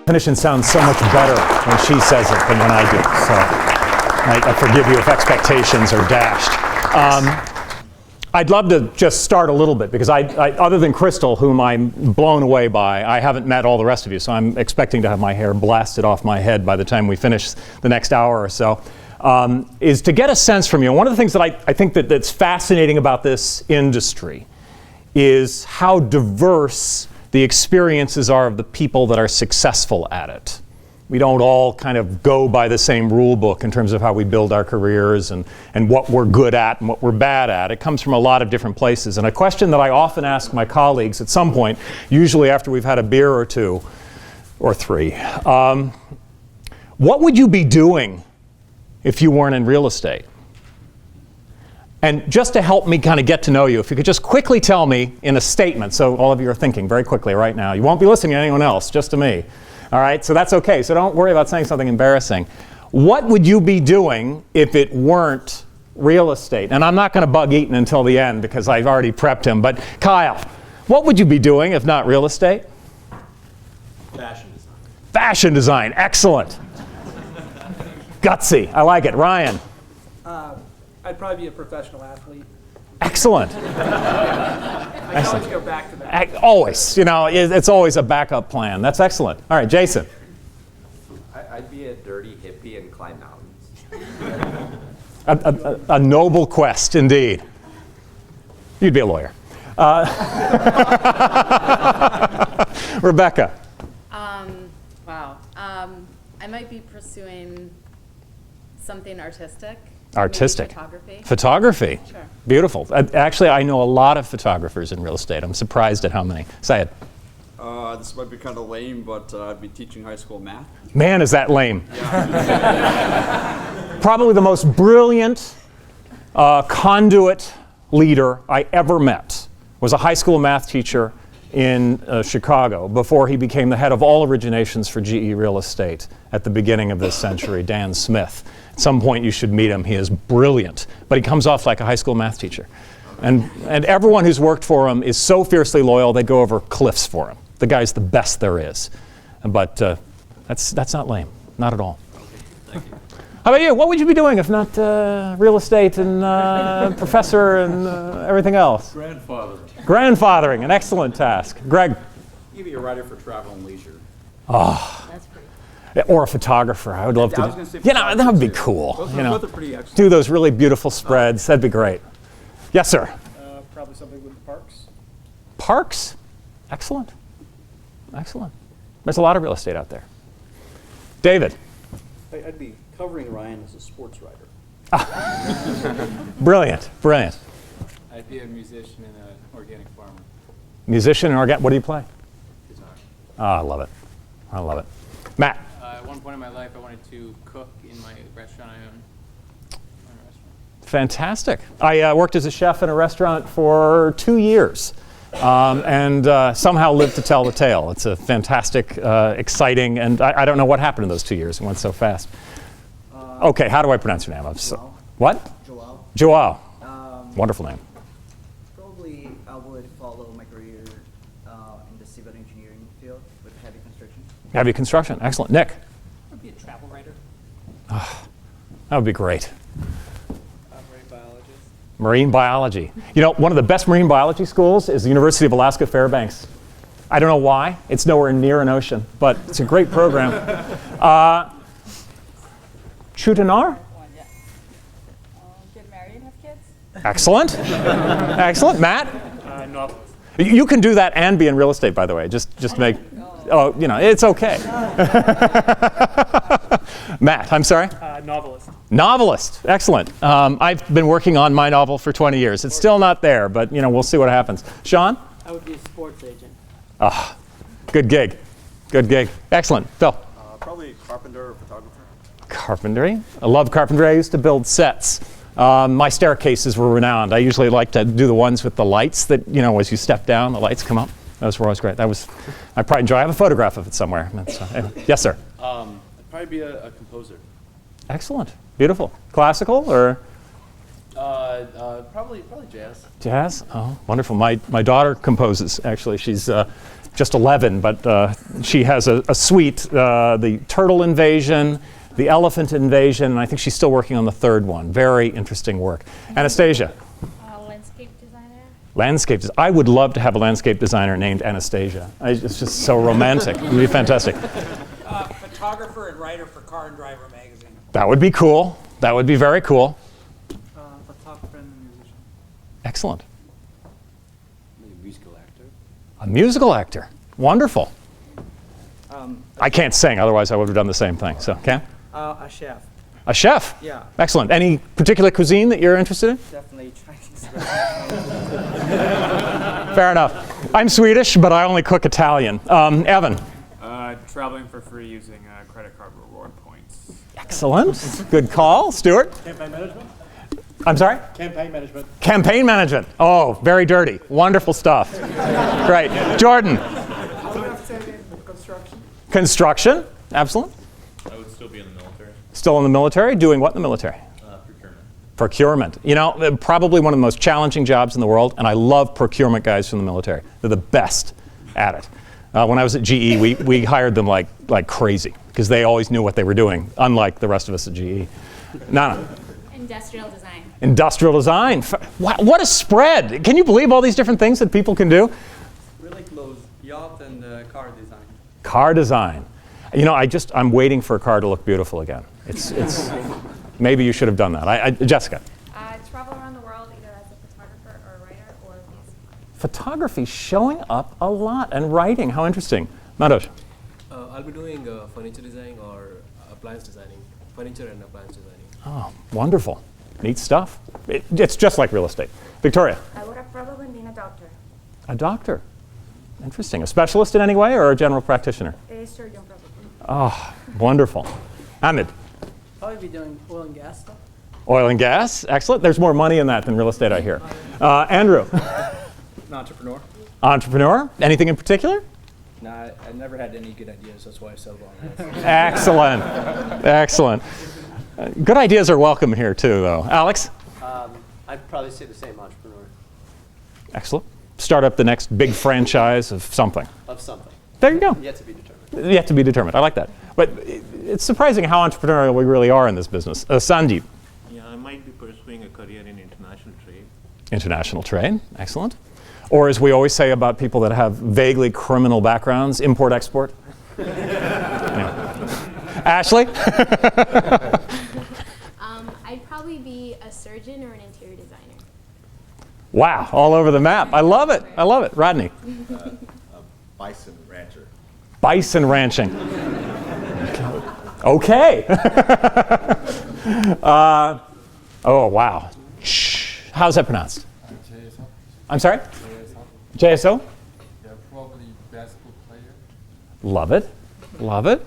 Definition sounds so much better when she says it than when I do. So I forgive you if expectations are dashed. I'd love to just start a little bit because other than Crystal, whom I'm blown away by, I haven't met all the rest of you. So I'm expecting to have my hair blasted off my head by the time we finish the next hour or so. Is to get a sense from you. One of the things that I think that's fascinating about this industry is how diverse the experiences are of the people that are successful at it. We don't all kind of go by the same rule book in terms of how we build our careers and what we're good at and what we're bad at. It comes from a lot of different places. And a question that I often ask my colleagues at some point, usually after we've had a beer or two or three, what would you be doing if you weren't in real estate? And just to help me kind of get to know you, if you could just quickly tell me in a statement, so all of you are thinking very quickly right now. You won't be listening to anyone else, just to me. All right, so that's okay. So don't worry about saying something embarrassing. What would you be doing if it weren't real estate? And I'm not going to bug Eaton until the end because I've already prepped him. But Kyle, what would you be doing if not real estate? Fashion design. Fashion design, excellent. Gutsy, I like it. Ryan? I'd probably be a professional athlete. Excellent. I can always go back to that. Always, you know, it's always a backup plan. That's excellent. All right, Jason. I'd be a dirty hippie and climb mountains. A noble quest, indeed. You'd be a lawyer. Rebecca. Wow. I might be pursuing something artistic. Artistic. Maybe photography. Photography. Sure. Beautiful. Actually, I know a lot of photographers in real estate. I'm surprised at how many. Syed. This might be kind of lame, but I'd be teaching high school math. Man, is that lame. Yeah. Probably the most brilliant conduit leader I ever met was a high school math teacher in Chicago before he became the head of all originations for GE Real Estate at the beginning of this century, Dan Smith. At some point you should meet him. He is brilliant, but he comes off like a high school math teacher. And everyone who's worked for him is so fiercely loyal they go over cliffs for him. The guy's the best there is. But that's not lame, not at all. Thank you. How about you? What would you be doing if not real estate and professor and everything else? Grandfather. Grandfathering, an excellent task. Greg? You'd be a writer for Travel and Leisure. Oh. That's pretty. Or a photographer. I would love I was to. gonna say You know, that would be photography, too. cool. Those You are know, both are pretty excellent. do those really beautiful spreads. That'd be great. Yes, sir. Probably something with the parks. Parks. Excellent. Excellent. There's a lot of real estate out there. David. I'd be covering Ryan as a sports writer. Brilliant. Brilliant. I'd be a musician and an organic farmer. Musician and organic. What do you play? Guitar. Oh, I love it. I love it. Matt. At one point in my life, I wanted to cook in my restaurant I own. Fantastic. I worked as a chef in a restaurant for 2 years and somehow lived to tell the tale. It's a fantastic, exciting, and I don't know what happened in those 2 years. It went so fast. Okay, how do I pronounce your name? Joao. What? Joao. Joao. Wonderful name. Probably I would follow my career in the civil engineering field with heavy construction. Heavy construction. Excellent. Nick. I'd be a travel writer. That would be great. Marine biologist. Marine biology. You know, one of the best marine biology schools is the University of Alaska Fairbanks. I don't know why. It's nowhere near an ocean, but it's a great program. Chutanar? Yeah. Get married and have kids? Excellent. Excellent. Matt? Novelist. You can do that and be in real estate, by the way. Just make, oh, you know, it's okay. Matt, I'm sorry? Novelist. Novelist. Excellent. I've been working on my novel for 20 years. It's still not there, but, you know, we'll see what happens. Sean? I would be a sports agent. Good gig. Good gig. Excellent. Phil? Probably carpenter or photographer. Carpentry. I love carpentry. I used to build sets. My staircases were renowned. I usually like to do the ones with the lights that, you know, as you step down, the lights come up. Those were always great. I pride and joy. I have a photograph of it somewhere. Anyway. Yes, sir. I'd probably be a composer. Excellent. Beautiful. Classical or? Probably jazz. Jazz? Oh, wonderful. My daughter composes, actually. She's just 11, but she has a suite, the Turtle Invasion, the Elephant Invasion, and I think she's still working on the third one. Very interesting work. Anastasia? Landscape designer. Landscape design. I would love to have a landscape designer named Anastasia. It's just so romantic. It would be fantastic. Photographer and writer for Car and Driver magazine. That would be cool. That would be very cool. Photographer and musician. Excellent. Maybe a musical actor. A musical actor. Wonderful. Um, I can't sing, otherwise I would have done the same thing. So, Cam? a chef. A chef? Yeah, Excellent. Any particular cuisine that you're interested in? definitely Chinese. Fair enough. I'm Swedish, but I only cook Italian. Evan? Traveling for free using credit card reward points. Excellent. Good call. Stuart? Campaign management. I'm sorry? Campaign management. Campaign management. Oh, very dirty. Wonderful stuff. Great. Jordan? Construction. Construction. Excellent. I would still be in the military. Still in the military? Doing what in the military? Procurement. Procurement. You know, probably one of the most challenging jobs in the world, and I love procurement guys from the military. They're the best at it. When I was at GE, we hired them like crazy because they always knew what they were doing, unlike the rest of us at GE. Nana. Industrial design. Industrial design. What a spread. Can you believe all these different things that people can do? Really close. Yacht and car design. Car design. You know, I'm waiting for a car to look beautiful again. It's maybe you should have done that. Jessica. Travel around the world either as a photographer or a writer or a Photography showing up a lot and writing. How interesting. Manoj. I'll be doing furniture designing or appliance designing. Furniture and appliance designing. Oh, wonderful. Neat stuff. It's just like real estate. Victoria. I would have probably been a doctor. A doctor. Interesting. A specialist in any way or a general practitioner? A surgeon probably. Oh, wonderful. Ahmed. Probably be doing oil and gas stuff. Oil and gas. Excellent. There's more money in that than real estate, I hear. Andrew. An entrepreneur. Entrepreneur. Anything in particular? No, I never had any good ideas. That's why I settled on this. Excellent. Excellent. Good ideas are welcome here too, though. Alex? I'd probably say the same, entrepreneur. Excellent. Start up the next big franchise of something. Of something. There you go. Yet to be determined. Yet to be determined. I like that. But it's surprising how entrepreneurial we really are in this business. Sandeep. Yeah, I might be pursuing a career in international trade. International trade. Excellent. Or as we always say about people that have vaguely criminal backgrounds, import-export. Ashley? I'd probably be a surgeon or an interior designer. Wow, all over the map. I love it. I love it. Rodney? A bison rancher. Bison ranching. Okay. Oh, wow. How's that pronounced? JSO. I'm sorry? JSO. JSO? Yeah, probably basketball player. Love it. Love it.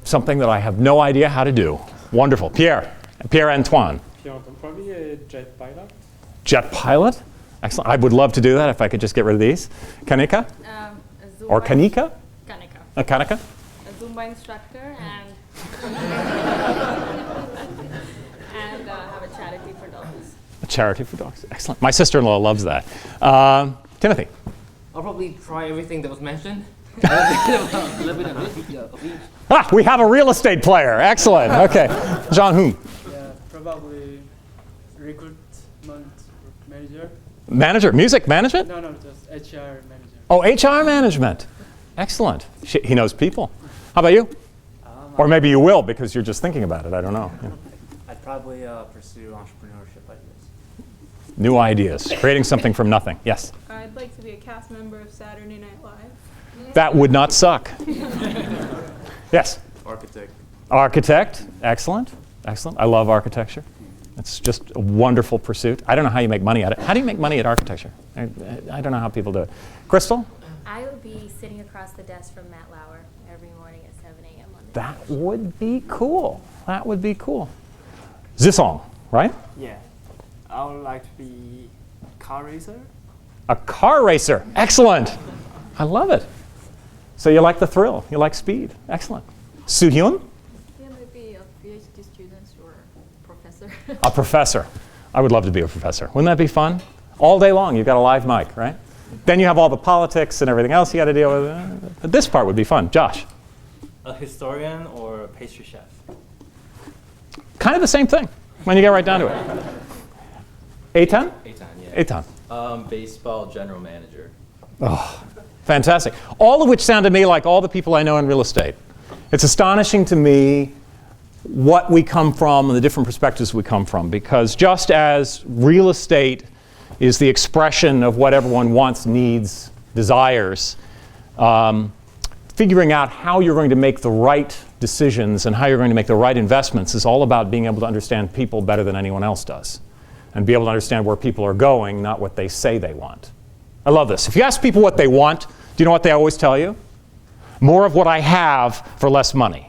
Something that I have no idea how to do. Wonderful. Pierre Antoine. Probably a jet pilot. Jet pilot. Excellent. I would love to do that if I could just get rid of these. Kanika? Or Kanika? Kanika. Kanika? A Zumba instructor and have a charity for dogs. A charity for dogs. Excellent. My sister-in-law loves that. Timothy? I'll probably try everything that was mentioned. We have a real estate player. Excellent. Okay. Jean Hoon. Yeah, probably recruitment manager. Manager. Music management? No, just HR manager. Oh, HR management. Excellent. He knows people. How about you? Or maybe you will because you're just thinking about it. I don't know. Yeah. I'd probably pursue entrepreneurship ideas. New ideas. Creating something from nothing. Yes? I'd like to be a cast member of Saturday Night Live. That would not suck. Yes? Architect. Architect. Excellent. Excellent. I love architecture. It's just a wonderful pursuit. I don't know how you make money at it. How do you make money at architecture? I don't know how people do it. Crystal? I would be sitting across the desk from Matt Lauer every morning at 7 a.m. on the That would be cool. That would be cool. Zisong, right? Yeah. I would like to be a car racer. A car racer. Excellent. I love it. So you like the thrill. You like speed. Excellent. Soo-hyun? Yeah, maybe a PhD student or professor. A professor. I would love to be a professor. Wouldn't that be fun? All day long, you've got a live mic, right? Then you have all the politics and everything else you got to deal with. But this part would be fun. Josh? A historian or a pastry chef? Kind of the same thing when you get right down to it. Eitan? Eitan, yeah. Eitan. Baseball general manager. Oh, fantastic. All of which sound to me like all the people I know in real estate. It's astonishing to me what we come from and the different perspectives we come from, because just as real estate is the expression of what everyone wants, needs, desires, figuring out how you're going to make the right decisions and how you're going to make the right investments is all about being able to understand people better than anyone else does, and be able to understand where people are going, not what they say they want. I love this. If you ask people what they want, do you know what they always tell you? More of what I have for less money.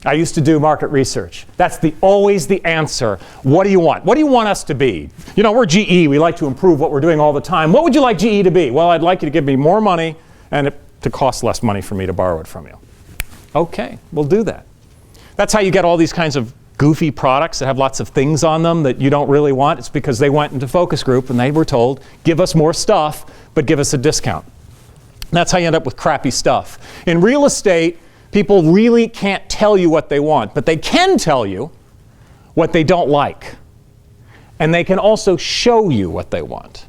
I used to do market research. That's always the answer. What do you want? What do you want us to be? You know, we're GE. We like to improve what we're doing all the time. What would you like GE to be? Well, I'd like you to give me more money and it to cost less money for me to borrow it from you. Okay, we'll do that. That's how you get all these kinds of goofy products that have lots of things on them that you don't really want. It's because they went into focus group and they were told, give us more stuff, but give us a discount. And that's how you end up with crappy stuff. In real estate, people really can't tell you what they want, but they can tell you what they don't like. And they can also show you what they want.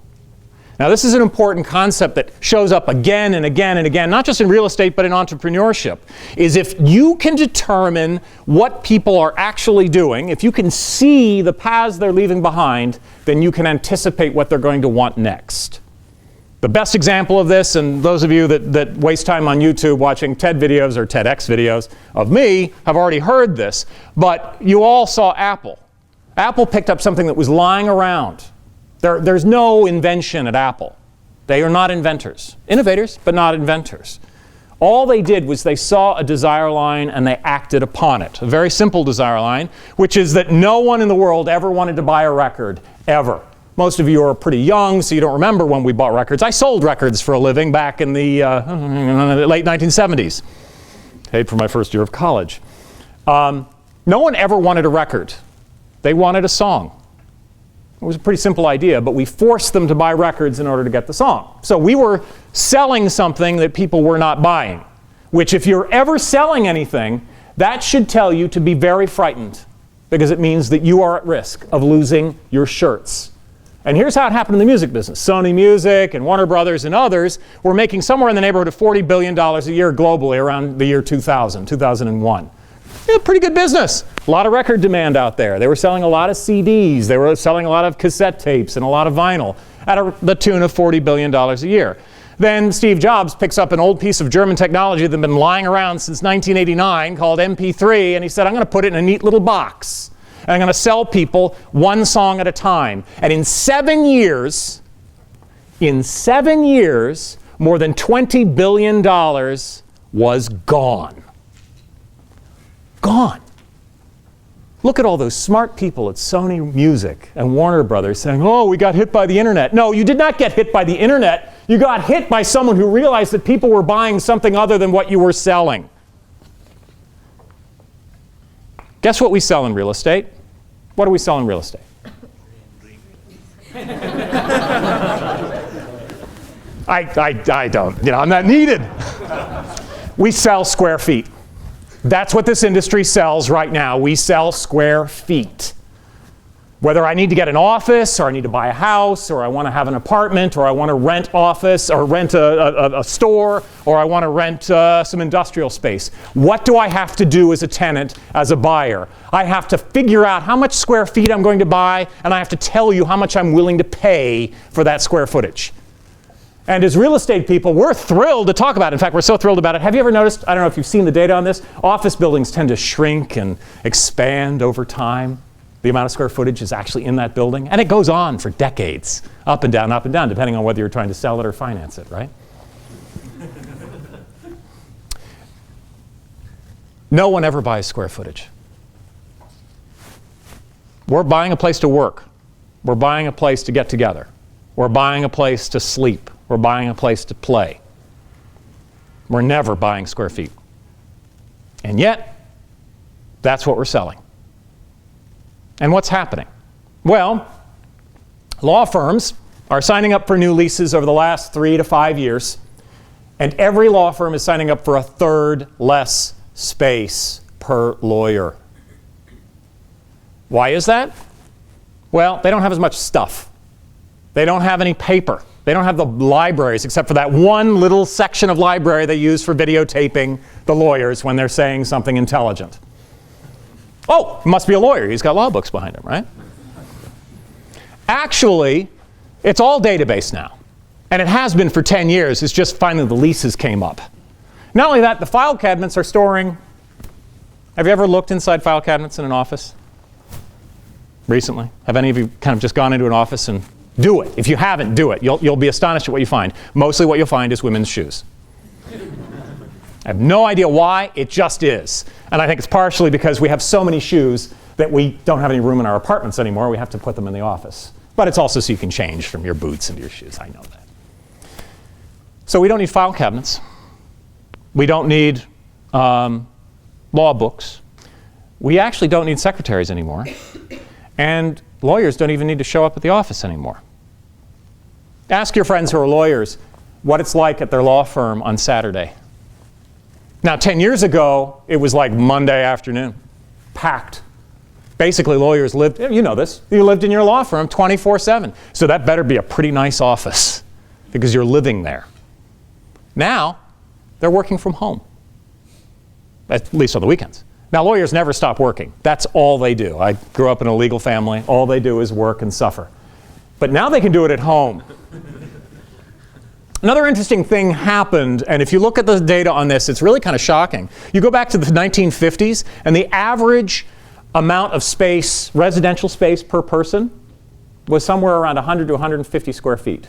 Now, this is an important concept that shows up again and again and again, not just in real estate, but in entrepreneurship, is if you can determine what people are actually doing, if you can see the paths they're leaving behind, then you can anticipate what they're going to want next. The best example of this, and those of you that waste time on YouTube watching TED videos or TEDx videos of me have already heard this, but you all saw Apple. Apple picked up something that was lying around. There's no invention at Apple. They are not inventors. Innovators, but not inventors. All they did was they saw a desire line and they acted upon it. A very simple desire line, which is that no one in the world ever wanted to buy a record, ever. Most of you are pretty young, so you don't remember when we bought records. I sold records for a living back in the late 1970s. Paid for my first year of college. No one ever wanted a record. They wanted a song. It was a pretty simple idea, but we forced them to buy records in order to get the song. So we were selling something that people were not buying, which if you're ever selling anything, that should tell you to be very frightened, because it means that you are at risk of losing your shirts. And here's how it happened in the music business. Sony Music and Warner Brothers and others were making somewhere in the neighborhood of $40 billion a year globally around the year 2000, 2001. Yeah, pretty good business. A lot of record demand out there. They were selling a lot of CDs. They were selling a lot of cassette tapes and a lot of vinyl at the tune of $40 billion a year. Then Steve Jobs picks up an old piece of German technology that had been lying around since 1989 called MP3, and he said, I'm going to put it in a neat little box. And I'm going to sell people one song at a time. And in 7 years, more than $20 billion was gone. Gone. Look at all those smart people at Sony Music and Warner Brothers saying, oh, we got hit by the internet. No, you did not get hit by the internet. You got hit by someone who realized that people were buying something other than what you were selling. Guess what we sell in real estate? What do we sell in real estate? I don't. I'm not needed. We sell square feet. That's what this industry sells right now. We sell square feet. Whether I need to get an office, or I need to buy a house, or I want to have an apartment, or I want to rent office, or rent a store, or I want to rent some industrial space. What do I have to do as a tenant, as a buyer? I have to figure out how much square feet I'm going to buy, and I have to tell you how much I'm willing to pay for that square footage. And as real estate people, we're thrilled to talk about it. In fact, we're so thrilled about it. Have you ever noticed, I don't know if you've seen the data on this, office buildings tend to shrink and expand over time. The amount of square footage is actually in that building. And it goes on for decades, up and down, depending on whether you're trying to sell it or finance it, right? No one ever buys square footage. We're buying a place to work. We're buying a place to get together. We're buying a place to sleep. We're buying a place to play. We're never buying square feet. And yet, that's what we're selling. And what's happening? Well, law firms are signing up for new leases over the last 3 to 5 years, and every law firm is signing up for a third less space per lawyer. Why is that? Well, they don't have as much stuff. They don't have any paper. They don't have the libraries, except for that one little section of library they use for videotaping the lawyers when they're saying something intelligent. Oh, must be a lawyer. He's got law books behind him, right? Actually, it's all database now. And it has been for 10 years. It's just finally the leases came up. Not only that, the file cabinets are storing. Have you ever looked inside file cabinets in an office recently? Have any of you kind of just gone into an office and do it? If you haven't, do it. You'll be astonished at what you find. Mostly what you'll find is women's shoes. I have no idea why, it just is. And I think it's partially because we have so many shoes that we don't have any room in our apartments anymore. We have to put them in the office. But it's also so you can change from your boots into your shoes. I know that. So we don't need file cabinets. We don't need law books. We actually don't need secretaries anymore. And lawyers don't even need to show up at the office anymore. Ask your friends who are lawyers what it's like at their law firm on Saturday. Now, 10 years ago, it was like Monday afternoon, packed. Basically, lawyers lived, you know this, you lived in your law firm 24/7. So that better be a pretty nice office because you're living there. Now, they're working from home, at least on the weekends. Now, lawyers never stop working. That's all they do. I grew up in a legal family. All they do is work and suffer. But now they can do it at home. Another interesting thing happened, and if you look at the data on this, it's really kind of shocking. You go back to the 1950s, and the average amount of space, residential space per person, was somewhere around 100 to 150 square feet.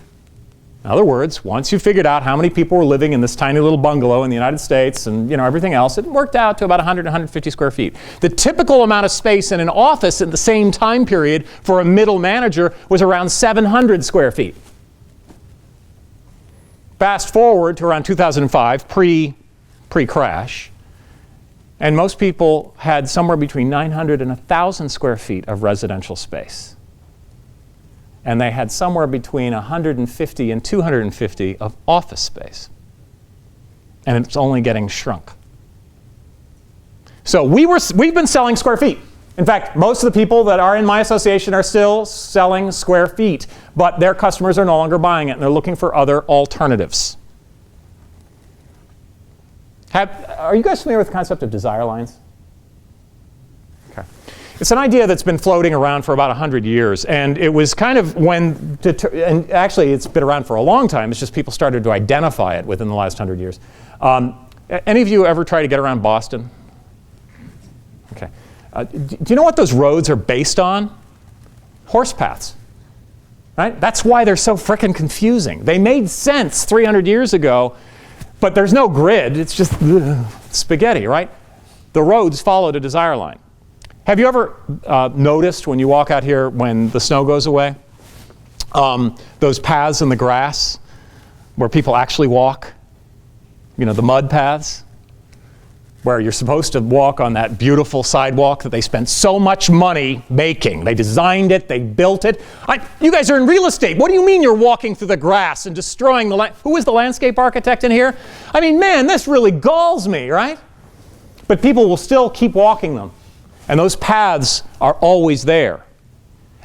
In other words, once you figured out how many people were living in this tiny little bungalow in the United States and everything else, it worked out to about 100 to 150 square feet. The typical amount of space in an office at the same time period for a middle manager was around 700 square feet. Fast forward to around 2005, pre-crash, and most people had somewhere between 900 and 1,000 square feet of residential space. And they had somewhere between 150 and 250 of office space. And it's only getting shrunk. So we've been selling square feet. In fact, most of the people that are in my association are still selling square feet, but their customers are no longer buying it, and they're looking for other alternatives. Are you guys familiar with the concept of desire lines? Okay. It's an idea that's been floating around for about 100 years, and it was kind of when, and actually it's been around for a long time, it's just people started to identify it within the last 100 years. Any of you ever try to get around Boston? Okay. Do you know what those roads are based on? Horse paths, right? That's why they're so frickin' confusing. They made sense 300 years ago, but there's no grid. It's just spaghetti, right? The roads followed a desire line. Have you ever noticed when you walk out here when the snow goes away, those paths in the grass where people actually walk, the mud paths, where you're supposed to walk on that beautiful sidewalk that they spent so much money making. They designed it, they built it. You guys are in real estate. What do you mean you're walking through the grass and destroying the land? Who is the landscape architect in here? I mean, man, this really galls me, right? But people will still keep walking them. And those paths are always there.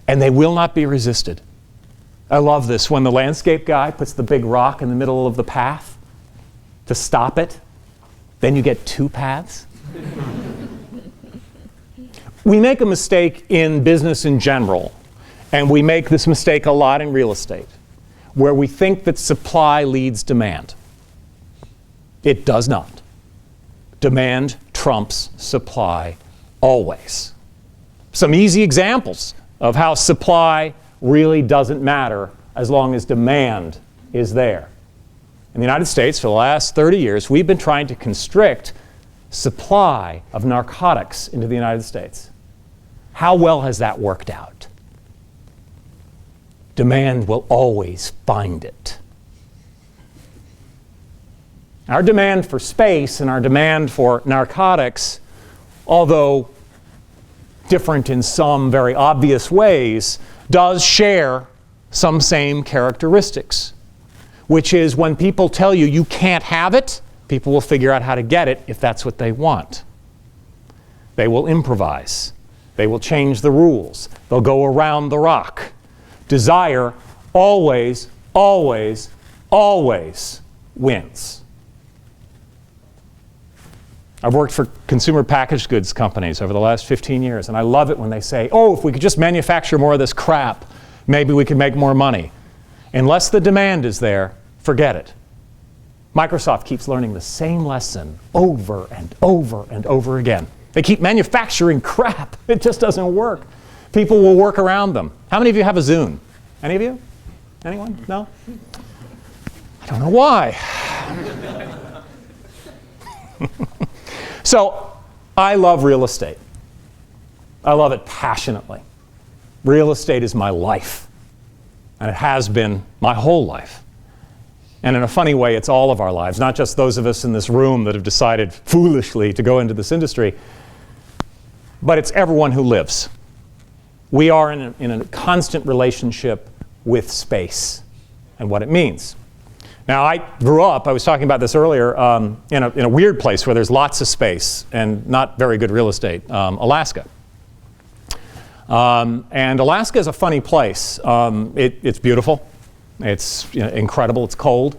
And they will not be resisted. I love this. When the landscape guy puts the big rock in the middle of the path to stop it, then you get two paths. We make a mistake in business in general, and we make this mistake a lot in real estate, where we think that supply leads demand. It does not. Demand trumps supply always. Some easy examples of how supply really doesn't matter as long as demand is there. In the United States, for the last 30 years, we've been trying to constrict supply of narcotics into the United States. How well has that worked out? Demand will always find it. Our demand for space and our demand for narcotics, although different in some very obvious ways, does share some same characteristics, which is when people tell you you can't have it, people will figure out how to get it if that's what they want. They will improvise. They will change the rules. They'll go around the rock. Desire always, always, always wins. I've worked for consumer packaged goods companies over the last 15 years, and I love it when they say, oh, if we could just manufacture more of this crap, maybe we could make more money. Unless the demand is there, forget it. Microsoft keeps learning the same lesson over and over and over again. They keep manufacturing crap. It just doesn't work. People will work around them. How many of you have a Zune? Any of you? Anyone? No? I don't know why. So, I love real estate. I love it passionately. Real estate is my life. And it has been my whole life. And in a funny way, it's all of our lives, not just those of us in this room that have decided foolishly to go into this industry, but it's everyone who lives. We are in a constant relationship with space and what it means. Now, I grew up, I was talking about this earlier, in a weird place where there's lots of space and not very good real estate, Alaska. And Alaska is a funny place. It's beautiful. It's incredible. It's cold.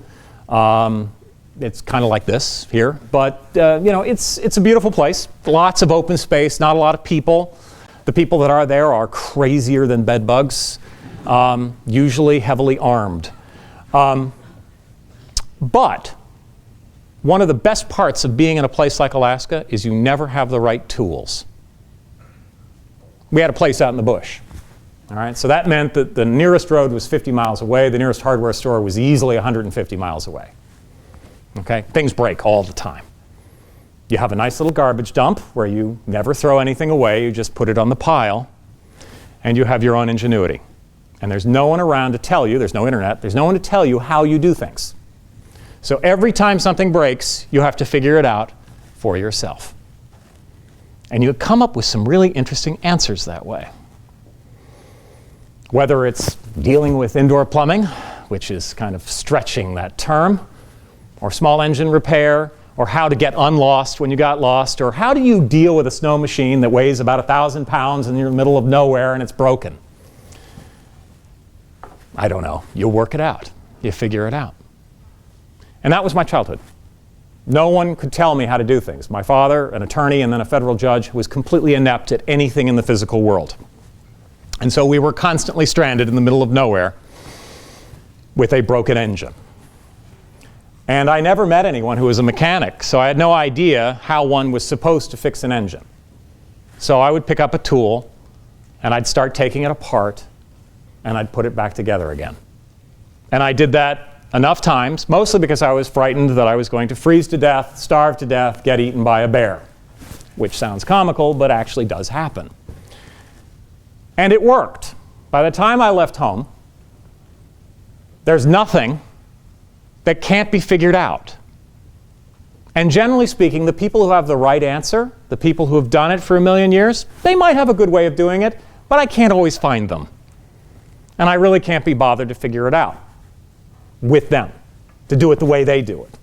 It's kind of like this here. But it's a beautiful place. Lots of open space, not a lot of people. The people that are there are crazier than bed bugs, usually heavily armed. But one of the best parts of being in a place like Alaska is you never have the right tools. We had a place out in the bush. All right, so that meant that the nearest road was 50 miles away. The nearest hardware store was easily 150 miles away. Okay, things break all the time. You have a nice little garbage dump where you never throw anything away. You just put it on the pile, and you have your own ingenuity. And there's no one around to tell you, there's no internet, there's no one to tell you how you do things. So every time something breaks, you have to figure it out for yourself. And you come up with some really interesting answers that way. Whether it's dealing with indoor plumbing, which is kind of stretching that term, or small engine repair, or how to get unlost when you got lost, or how do you deal with a snow machine that weighs about 1,000 pounds and you're in the middle of nowhere and it's broken? I don't know. You'll work it out. You figure it out. And that was my childhood. No one could tell me how to do things. My father, an attorney, and then a federal judge, was completely inept at anything in the physical world. And so we were constantly stranded in the middle of nowhere with a broken engine. And I never met anyone who was a mechanic, so I had no idea how one was supposed to fix an engine. So I would pick up a tool, and I'd start taking it apart, and I'd put it back together again. And I did that enough times, mostly because I was frightened that I was going to freeze to death, starve to death, get eaten by a bear, which sounds comical, but actually does happen. And it worked. By the time I left home, there's nothing that can't be figured out. And generally speaking, the people who have the right answer, the people who have done it for 1,000,000 years, they might have a good way of doing it, but I can't always find them. And I really can't be bothered to figure it out with them, to do it the way they do it.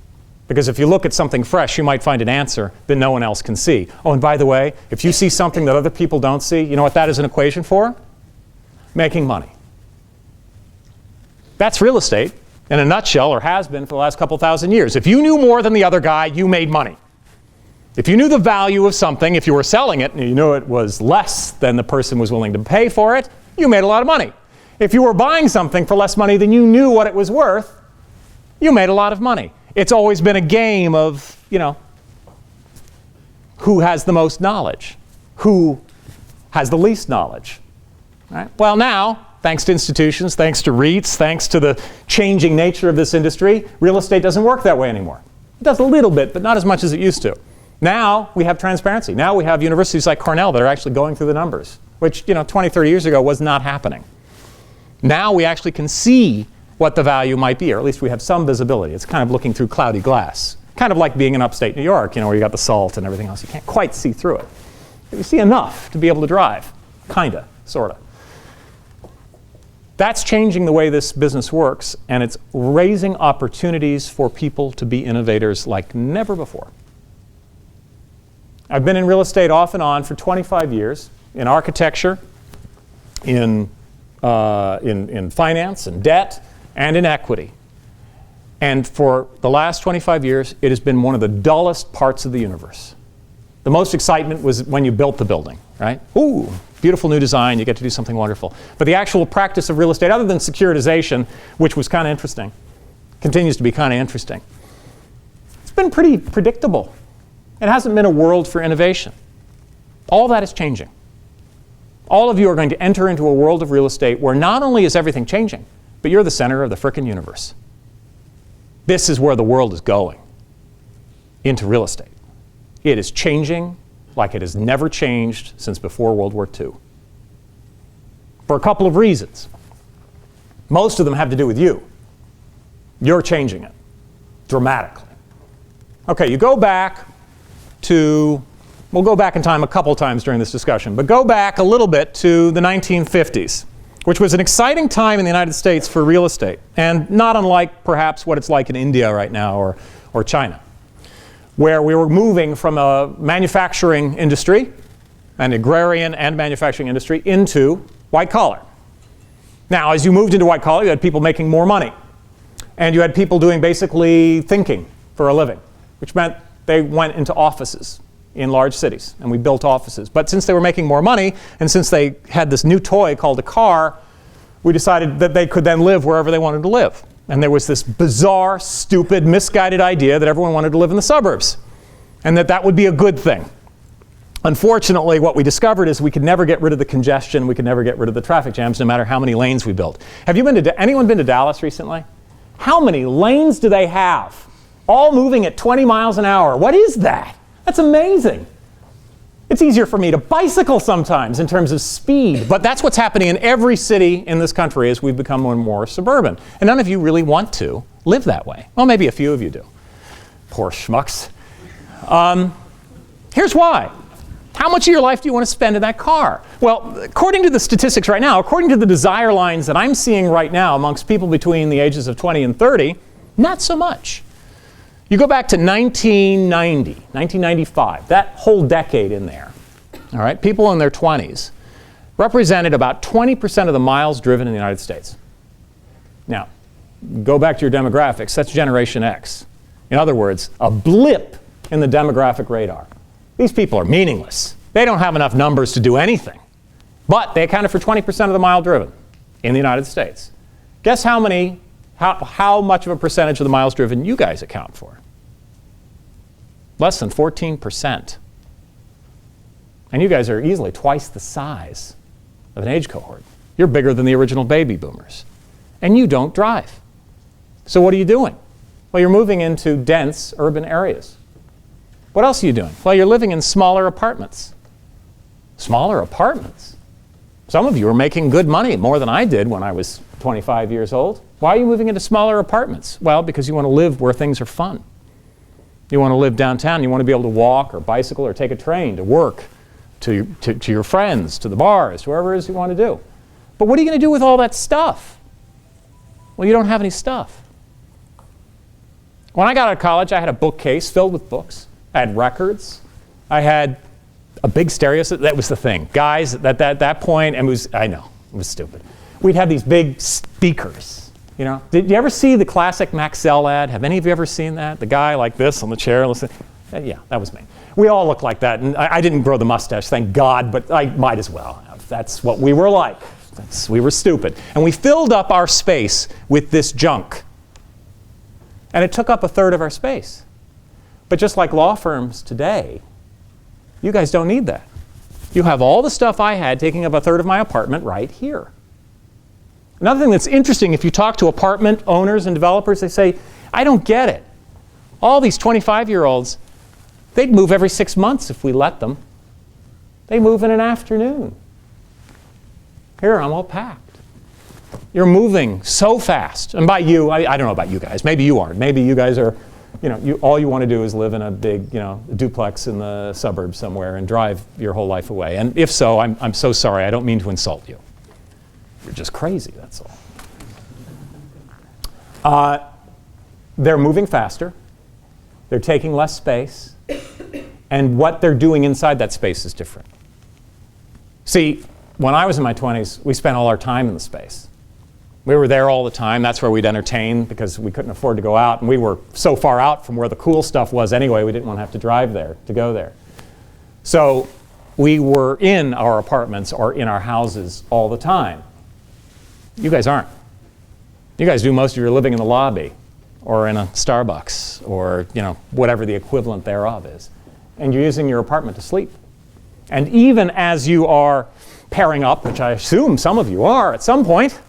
Because if you look at something fresh, you might find an answer that no one else can see. Oh, and by the way, if you see something that other people don't see, you know what that is an equation for? Making money. That's real estate in a nutshell, or has been for the last couple thousand years. If you knew more than the other guy, you made money. If you knew the value of something, if you were selling it and you knew it was less than the person was willing to pay for it, you made a lot of money. If you were buying something for less money than you knew what it was worth, you made a lot of money. It's always been a game of, who has the most knowledge? Who has the least knowledge? Right? Well, now, thanks to institutions, thanks to REITs, thanks to the changing nature of this industry, real estate doesn't work that way anymore. It does a little bit, but not as much as it used to. Now we have transparency. Now we have universities like Cornell that are actually going through the numbers, which 20, 30 years ago was not happening. Now we actually can see what the value might be, or at least we have some visibility. It's kind of looking through cloudy glass. Kind of like being in upstate New York, where you got the salt and everything else. You can't quite see through it. You see enough to be able to drive, kinda, sorta. That's changing the way this business works, and it's raising opportunities for people to be innovators like never before. I've been in real estate off and on for 25 years, in architecture, in finance and debt, and in equity. And for the last 25 years, it has been one of the dullest parts of the universe. The most excitement was when you built the building, right? Ooh, beautiful new design, you get to do something wonderful. But the actual practice of real estate, other than securitization, which was kind of interesting, continues to be kind of interesting, it's been pretty predictable. It hasn't been a world for innovation. All that is changing. All of you are going to enter into a world of real estate where not only is everything changing, but you're the center of the frickin' universe. This is where the world is going, into real estate. It is changing like it has never changed since before World War II. For a couple of reasons. Most of them have to do with you. You're changing it dramatically. Okay, you go back to, we'll go back in time a couple times during this discussion, but go back a little bit to the 1950s, which was an exciting time in the United States for real estate, and not unlike perhaps what it's like in India right now or China, where we were moving from a manufacturing industry, an agrarian and manufacturing industry, into white collar. Now, as you moved into white collar, you had people making more money, and you had people doing basically thinking for a living, which meant they went into offices in large cities, and we built offices. But since they were making more money, and since they had this new toy called a car, we decided that they could then live wherever they wanted to live. And there was this bizarre, stupid, misguided idea that everyone wanted to live in the suburbs, and that would be a good thing. Unfortunately, what we discovered is we could never get rid of the congestion, we could never get rid of the traffic jams, no matter how many lanes we built. Have you been to, anyone been to Dallas recently? How many lanes do they have? All moving at 20 miles an hour. What is that? That's amazing. It's easier for me to bicycle sometimes in terms of speed, but that's what's happening in every city in this country as we've become more and more suburban. And none of you really want to live that way. Well, maybe a few of you do. Poor schmucks. Here's why. How much of your life do you want to spend in that car? Well, according to the statistics right now, according to the desire lines that I'm seeing right now amongst people between the ages of 20 and 30, not so much. You go back to 1990, 1995, that whole decade in there, all right, people in their 20s represented about 20% of the miles driven in the United States. Now, go back to your demographics, that's Generation X. In other words, a blip in the demographic radar. These people are meaningless. They don't have enough numbers to do anything. But they accounted for 20% of the mile driven in the United States. Guess how much of a percentage of the miles driven you guys account for? Less than 14%. And you guys are easily twice the size of an age cohort. You're bigger than the original baby boomers. And you don't drive. So what are you doing? Well, you're moving into dense urban areas. What else are you doing? Well, you're living in smaller apartments. Smaller apartments? Some of you are making good money, more than I did when I was 25 years old. Why are you moving into smaller apartments? Well, because you want to live where things are fun. You want to live downtown. You want to be able to walk or bicycle or take a train to work, to your friends, to the bars, wherever it is you want to do. But what are you going to do with all that stuff? Well, you don't have any stuff. When I got out of college, I had a bookcase filled with books. I had records. I had a big stereo. That was the thing. Guys, at that point, and I know, it was stupid. We'd have these big speakers. You know, did you ever see the classic Maxell ad? Have any of you ever seen that? The guy like this on the chair listening. Yeah, that was me. We all looked like that, and I didn't grow the mustache, thank God, but I might as well have. That's what we were like. We were stupid. And we filled up our space with this junk. And it took up a third of our space. But just like law firms today, you guys don't need that. You have all the stuff I had taking up a third of my apartment right here. Another thing that's interesting, if you talk to apartment owners and developers, they say, I don't get it. All these 25-year-olds, they'd move every 6 months if we let them. They move in an afternoon. Here, I'm all packed. You're moving so fast. And by you, I don't know about you guys. Maybe you aren't. Maybe you guys are, all you want to do is live in a big, duplex in the suburbs somewhere and drive your whole life away. And if so, I'm so sorry. I don't mean to insult you. You're just crazy, that's all. They're moving faster. They're taking less space. And what they're doing inside that space is different. See, when I was in my 20s, we spent all our time in the space. We were there all the time. That's where we'd entertain because we couldn't afford to go out. And we were so far out from where the cool stuff was anyway, we didn't want to have to drive there to go there. So we were in our apartments or in our houses all the time. You guys aren't. You guys do most of your living in the lobby or in a Starbucks or whatever the equivalent thereof is. And you're using your apartment to sleep. And even as you are pairing up, which I assume some of you are at some point,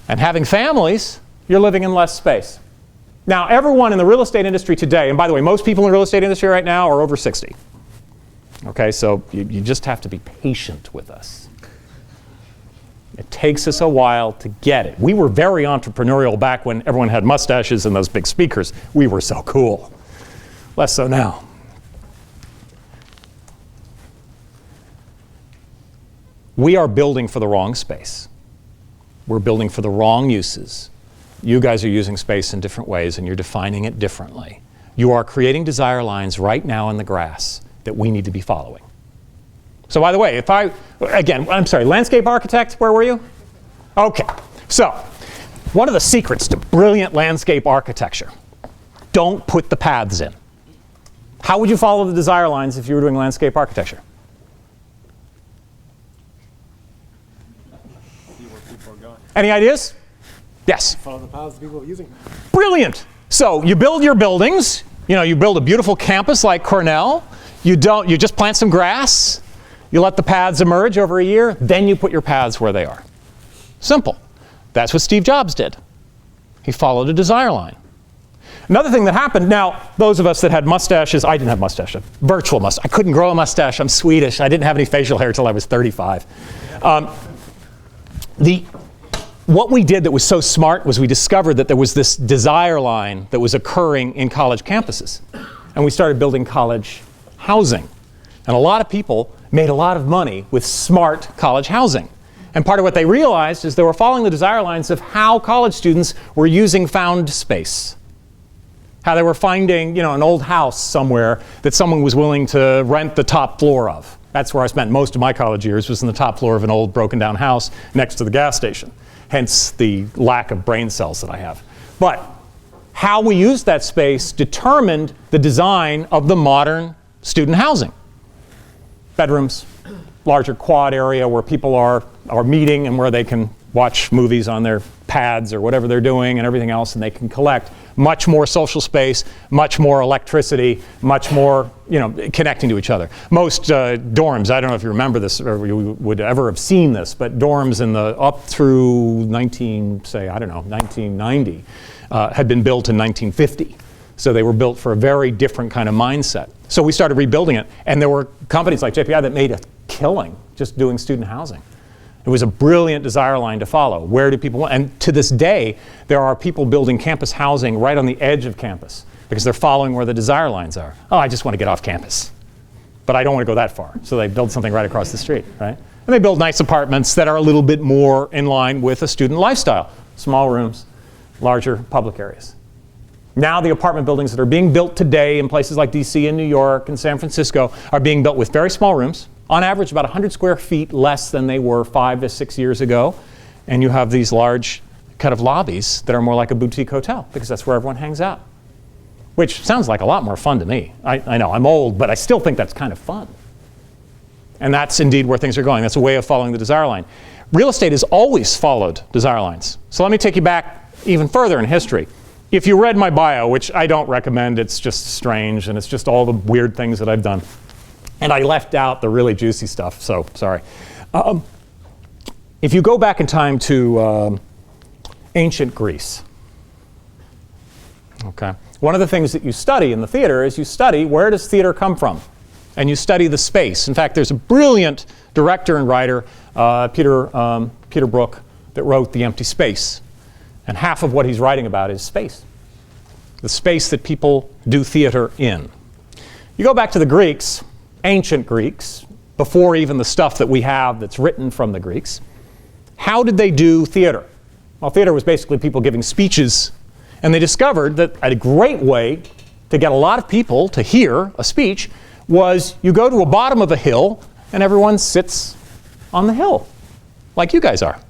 and having families, you're living in less space. Now, everyone in the real estate industry today, and by the way, most people in the real estate industry right now are over 60. Okay, so you just have to be patient with us. It takes us a while to get it. We were very entrepreneurial back when everyone had mustaches and those big speakers. We were so cool. Less so now. We are building for the wrong space. We're building for the wrong uses. You guys are using space in different ways and you're defining it differently. You are creating desire lines right now in the grass that we need to be following. So by the way, I'm sorry, landscape architect, where were you? Okay, so one of the secrets to brilliant landscape architecture, don't put the paths in. How would you follow the desire lines if you were doing landscape architecture? Any ideas? Yes? Follow the paths people are using. Brilliant. So you build your buildings. You build a beautiful campus like Cornell. You just plant some grass. You let the paths emerge over a year. Then you put your paths where they are. Simple. That's what Steve Jobs did. He followed a desire line. Another thing that happened, now, those of us that had mustaches, I didn't have mustache, a virtual mustache. I couldn't grow a mustache. I'm Swedish. I didn't have any facial hair until I was 35. What we did that was so smart was we discovered that there was this desire line that was occurring in college campuses. And we started building college housing. And a lot of people made a lot of money with smart college housing. And part of what they realized is they were following the desire lines of how college students were using found space. How they were finding, an old house somewhere that someone was willing to rent the top floor of. That's where I spent most of my college years, was in the top floor of an old broken down house next to the gas station. Hence the lack of brain cells that I have. But how we used that space determined the design of the modern student housing. Bedrooms, larger quad area where people are meeting and where they can watch movies on their pads or whatever they're doing and everything else, and they can collect much more social space, much more electricity, much more, connecting to each other. Most dorms, I don't know if you remember this or you would ever have seen this, but dorms in the up through 1990 had been built in 1950. So they were built for a very different kind of mindset. So we started rebuilding it, and there were companies like JPI that made a killing just doing student housing. It was a brilliant desire line to follow. Where do people want? And to this day, there are people building campus housing right on the edge of campus because they're following where the desire lines are. Oh, I just want to get off campus, but I don't want to go that far. So they build something right across the street, right? And they build nice apartments that are a little bit more in line with a student lifestyle. Small rooms, larger public areas. Now the apartment buildings that are being built today in places like DC and New York and San Francisco are being built with very small rooms, on average about 100 square feet less than they were 5 to 6 years ago. And you have these large kind of lobbies that are more like a boutique hotel because that's where everyone hangs out. Which sounds like a lot more fun to me. I know, I'm old, but I still think that's kind of fun. And that's indeed where things are going. That's a way of following the desire line. Real estate has always followed desire lines. So let me take you back even further in history. If you read my bio, which I don't recommend, it's just strange and it's just all the weird things that I've done. And I left out the really juicy stuff, so sorry. If you go back in time to ancient Greece, okay, one of the things that you study in the theater is you study where does theater come from? And you study the space. In fact, there's a brilliant director and writer, Peter Brook, that wrote The Empty Space. And half of what he's writing about is space. the space that people do theater in. You go back to the Greeks, ancient Greeks, before even the stuff that we have that's written from the Greeks. How did they do theater? Well, theater was basically people giving speeches, and they discovered that a great way to get a lot of people to hear a speech was you go to a bottom of a hill and everyone sits on the hill, like you guys are,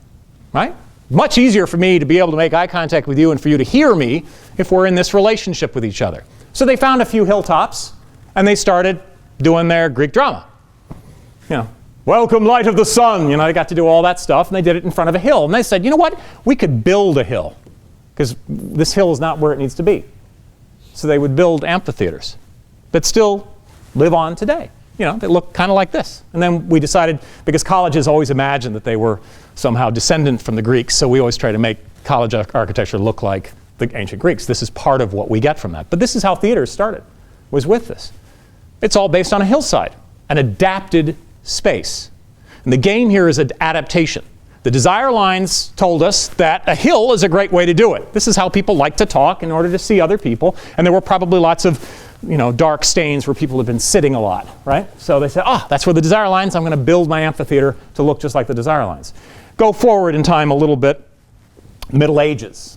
right? Much easier for me to be able to make eye contact with you and for you to hear me if we're in this relationship with each other. So they found a few hilltops and they started doing their Greek drama. You know, welcome light of the sun, you know, they got to do all that stuff, and they did it in front of a hill. And they said, you know what, we could build a hill, because this hill is not where it needs to be. So they would build amphitheaters that still live on today. You know, they look kind of like this. And then we decided, because colleges always imagined that they were somehow descendant from the Greeks, so we always try to make college architecture look like the ancient Greeks. This is part of what we get from that. But this is how theaters started, was with this. It's all based on a hillside, an adapted space. And the game here is an adaptation. The desire lines told us that a hill is a great way to do it. This is how people like to talk in order to see other people. And there were probably lots of, you know, dark stains where people have been sitting a lot, right? So they said, that's where the desire lines, I'm going to build my amphitheater to look just like the desire lines. Go forward in time a little bit, Middle Ages,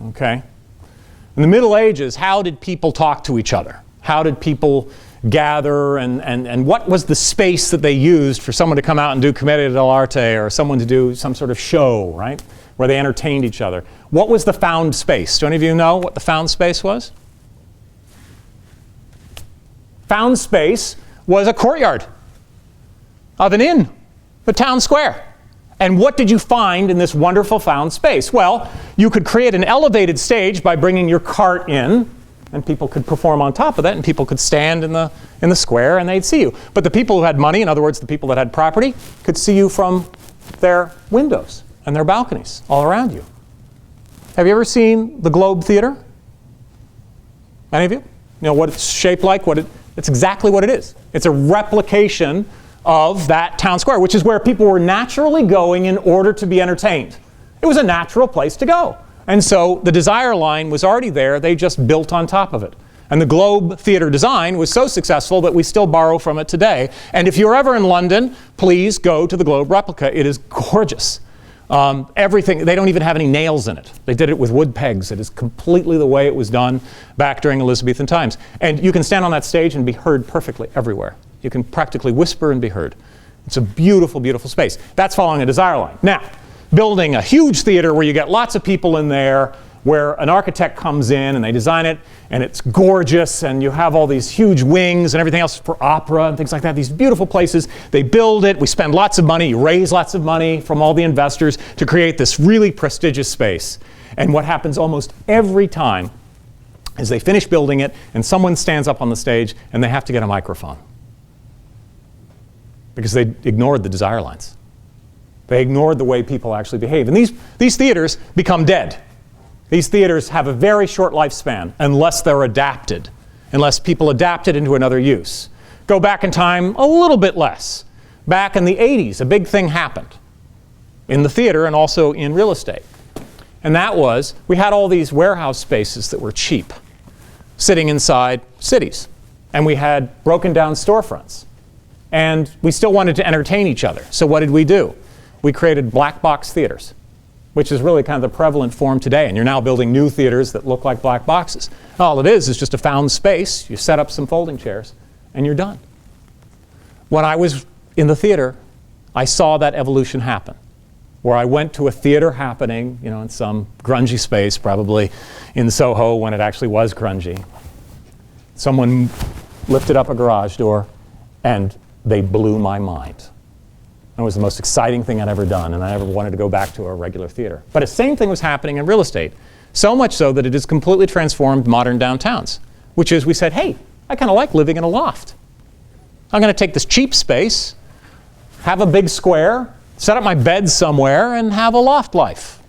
okay? In the Middle Ages, how did people talk to each other? How did people gather, and what was the space that they used for someone to come out and do commedia dell'arte, or someone to do some sort of show, right, where they entertained each other? What was the found space? Do any of you know what the found space was? Found space was a courtyard of an inn, the town square. And what did you find in this wonderful found space? Well, you could create an elevated stage by bringing your cart in, and people could perform on top of that, and people could stand in the square and they'd see you. But the people who had money, in other words, the people that had property, could see you from their windows and their balconies all around you. Have you ever seen the Globe Theater? Any of you? You know what it's shaped like? It's exactly what it is. It's a replication of that town square, which is where people were naturally going in order to be entertained. It was a natural place to go. And so the desire line was already there, they just built on top of it. And the Globe Theatre design was so successful that we still borrow from it today. And if you're ever in London, please go to the Globe replica. It is gorgeous. Everything, they don't even have any nails in it. They did it with wood pegs. It is completely the way it was done back during Elizabethan times. And you can stand on that stage and be heard perfectly everywhere. You can practically whisper and be heard. It's a beautiful, beautiful space. That's following a desire line. Now, building a huge theater where you get lots of people in there, where an architect comes in and they design it, and it's gorgeous, and you have all these huge wings and everything else for opera and things like that, these beautiful places. They build it, we spend lots of money, you raise lots of money from all the investors to create this really prestigious space. And what happens almost every time is they finish building it and someone stands up on the stage and they have to get a microphone, because they ignored the desire lines. They ignored the way people actually behave. And these theaters become dead. These theaters have a very short lifespan unless they're adapted, unless people adapt it into another use. Go back in time a little bit less. Back in the 80s, a big thing happened in the theater and also in real estate. And that was, we had all these warehouse spaces that were cheap, sitting inside cities. And we had broken down storefronts. And we still wanted to entertain each other. So what did we do? We created black box theaters, which is really kind of the prevalent form today. And you're now building new theaters that look like black boxes. All it is just a found space. You set up some folding chairs, and you're done. When I was in the theater, I saw that evolution happen, where I went to a theater happening, you know, in some grungy space, probably in Soho when it actually was grungy. Someone lifted up a garage door, and they blew my mind. It was the most exciting thing I'd ever done, and I never wanted to go back to a regular theater. But the same thing was happening in real estate, so much so that it has completely transformed modern downtowns, which is we said, hey, I kind of like living in a loft. I'm going to take this cheap space, have a big square, set up my bed somewhere, and have a loft life.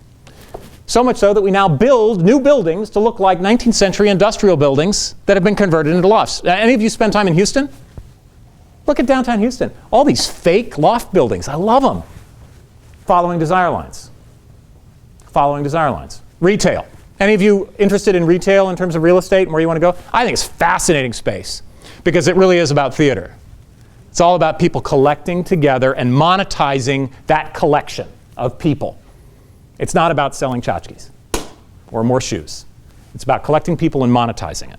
So much so that we now build new buildings to look like 19th century industrial buildings that have been converted into lofts. Any of you spend time in Houston? Look at downtown Houston. All these fake loft buildings. I love them. Following desire lines. Following desire lines. Retail. Any of you interested in retail in terms of real estate and where you want to go? I think it's a fascinating space because it really is about theater. It's all about people collecting together and monetizing that collection of people. It's not about selling tchotchkes or more shoes. It's about collecting people and monetizing it.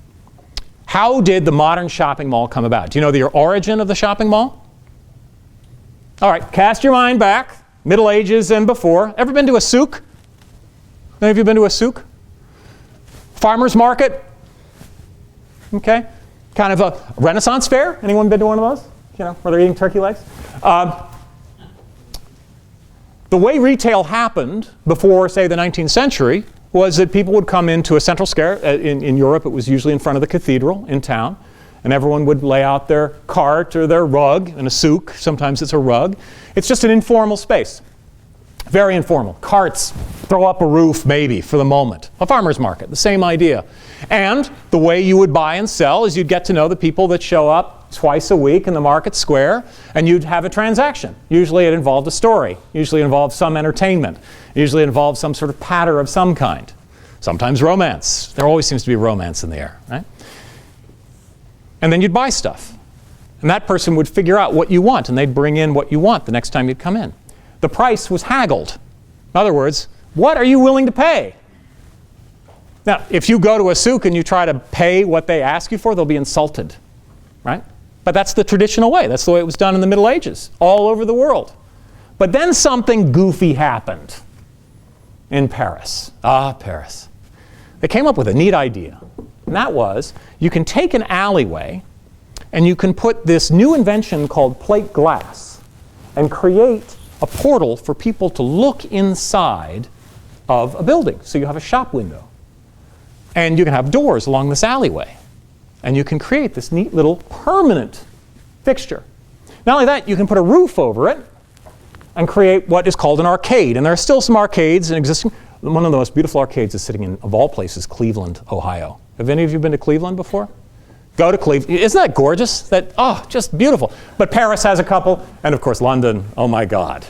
How did the modern shopping mall come about? Do you know the origin of the shopping mall? All right, cast your mind back, Middle Ages and before. Ever been to a souk? Any of you been to a souk? Farmer's market? Okay. Kind of a Renaissance fair? Anyone been to one of those? You know, where they're eating turkey legs? The way retail happened before, say, the 19th century was that people would come into a central square. In Europe, it was usually in front of the cathedral in town. And everyone would lay out their cart or their rug in a souk. Sometimes it's a rug. It's just an informal space. Very informal. Carts, throw up a roof maybe for the moment. A farmer's market, the same idea. And the way you would buy and sell is you'd get to know the people that show up twice a week in the market square, and you'd have a transaction. Usually it involved a story. Usually it involved some entertainment. Usually it involved some sort of patter of some kind. Sometimes romance. There always seems to be romance in the air, right? And then you'd buy stuff. And that person would figure out what you want, and they'd bring in what you want the next time you'd come in. The price was haggled. In other words, what are you willing to pay? Now, if you go to a souk and you try to pay what they ask you for, they'll be insulted, right? But that's the traditional way. That's the way it was done in the Middle Ages, all over the world. But then something goofy happened in Paris. Ah, Paris. They came up with a neat idea. And that was, you can take an alleyway and you can put this new invention called plate glass and create a portal for people to look inside of a building. So you have a shop window. And you can have doors along this alleyway. And you can create this neat little permanent fixture. Not only that, you can put a roof over it and create what is called an arcade. And there are still some arcades in existence. One of the most beautiful arcades is sitting in, of all places, Cleveland, Ohio. Have any of you been to Cleveland before? Go to Cleveland. Isn't that gorgeous? Just beautiful. But Paris has a couple, and of course London, oh my God,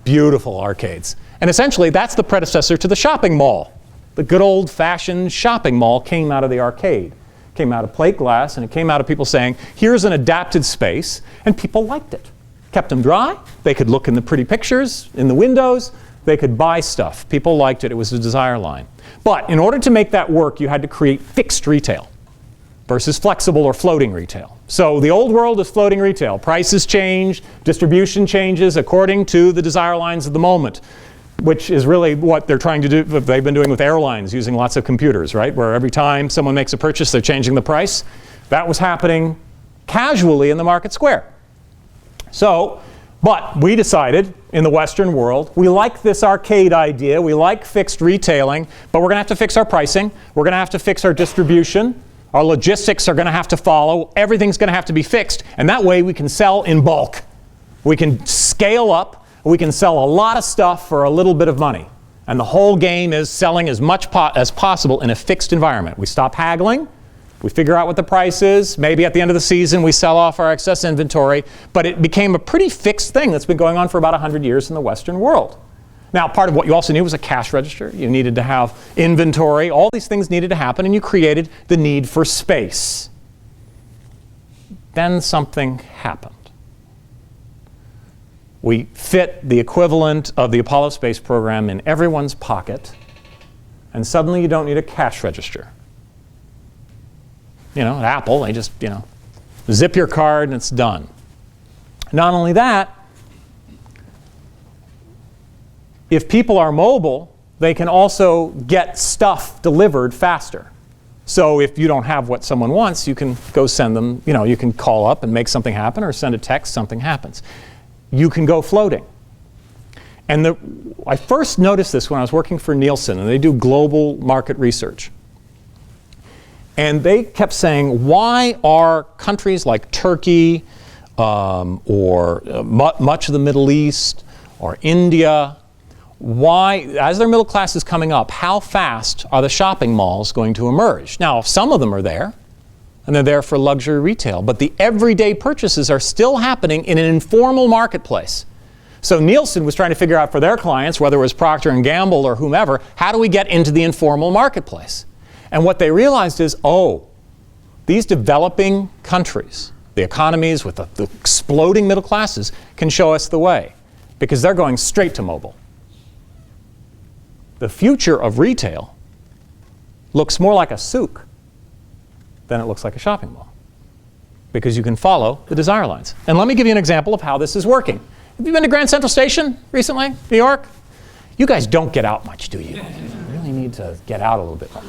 beautiful arcades. And essentially that's the predecessor to the shopping mall. The good old-fashioned shopping mall came out of the arcade. Came out of plate glass, and it came out of people saying, here's an adapted space, and people liked it. Kept them dry. They could look in the pretty pictures in the windows. They could buy stuff. People liked it. It was a desire line. But in order to make that work, you had to create fixed retail versus flexible or floating retail. So the old world is floating retail. Prices change, distribution changes according to the desire lines of the moment, which is really what they're trying to do. They've been doing with airlines using lots of computers, right? Where every time someone makes a purchase, they're changing the price. That was happening casually in the market square. But we decided in the Western world, we like this arcade idea, we like fixed retailing, but we're going to have to fix our pricing, we're going to have to fix our distribution, our logistics are going to have to follow, everything's going to have to be fixed, and that way we can sell in bulk. We can scale up, we can sell a lot of stuff for a little bit of money. And the whole game is selling as much as possible in a fixed environment. We stop haggling. We figure out what the price is. Maybe at the end of the season we sell off our excess inventory. But it became a pretty fixed thing that's been going on for about 100 years in the Western world. Now, part of what you also knew was a cash register. You needed to have inventory. All these things needed to happen, and you created the need for space. Then something happened. We fit the equivalent of the Apollo space program in everyone's pocket, and suddenly you don't need a cash register. At Apple, they just, zip your card and it's done. Not only that, if people are mobile, they can also get stuff delivered faster. So if you don't have what someone wants, you can go send them, you can call up and make something happen, or send a text, something happens. You can go floating. And I first noticed this when I was working for Nielsen, and they do global market research. And they kept saying, why are countries like Turkey or much of the Middle East or India, why, as their middle class is coming up, how fast are the shopping malls going to emerge? Now, some of them are there, and they're there for luxury retail, but the everyday purchases are still happening in an informal marketplace. So Nielsen was trying to figure out for their clients, whether it was Procter & Gamble or whomever, how do we get into the informal marketplace? And what they realized is, oh, these developing countries, the economies with the exploding middle classes, can show us the way because they're going straight to mobile. The future of retail looks more like a souk than it looks like a shopping mall because you can follow the desire lines. And let me give you an example of how this is working. Have you been to Grand Central Station recently, New York? You guys don't get out much, do you? You really need to get out a little bit more.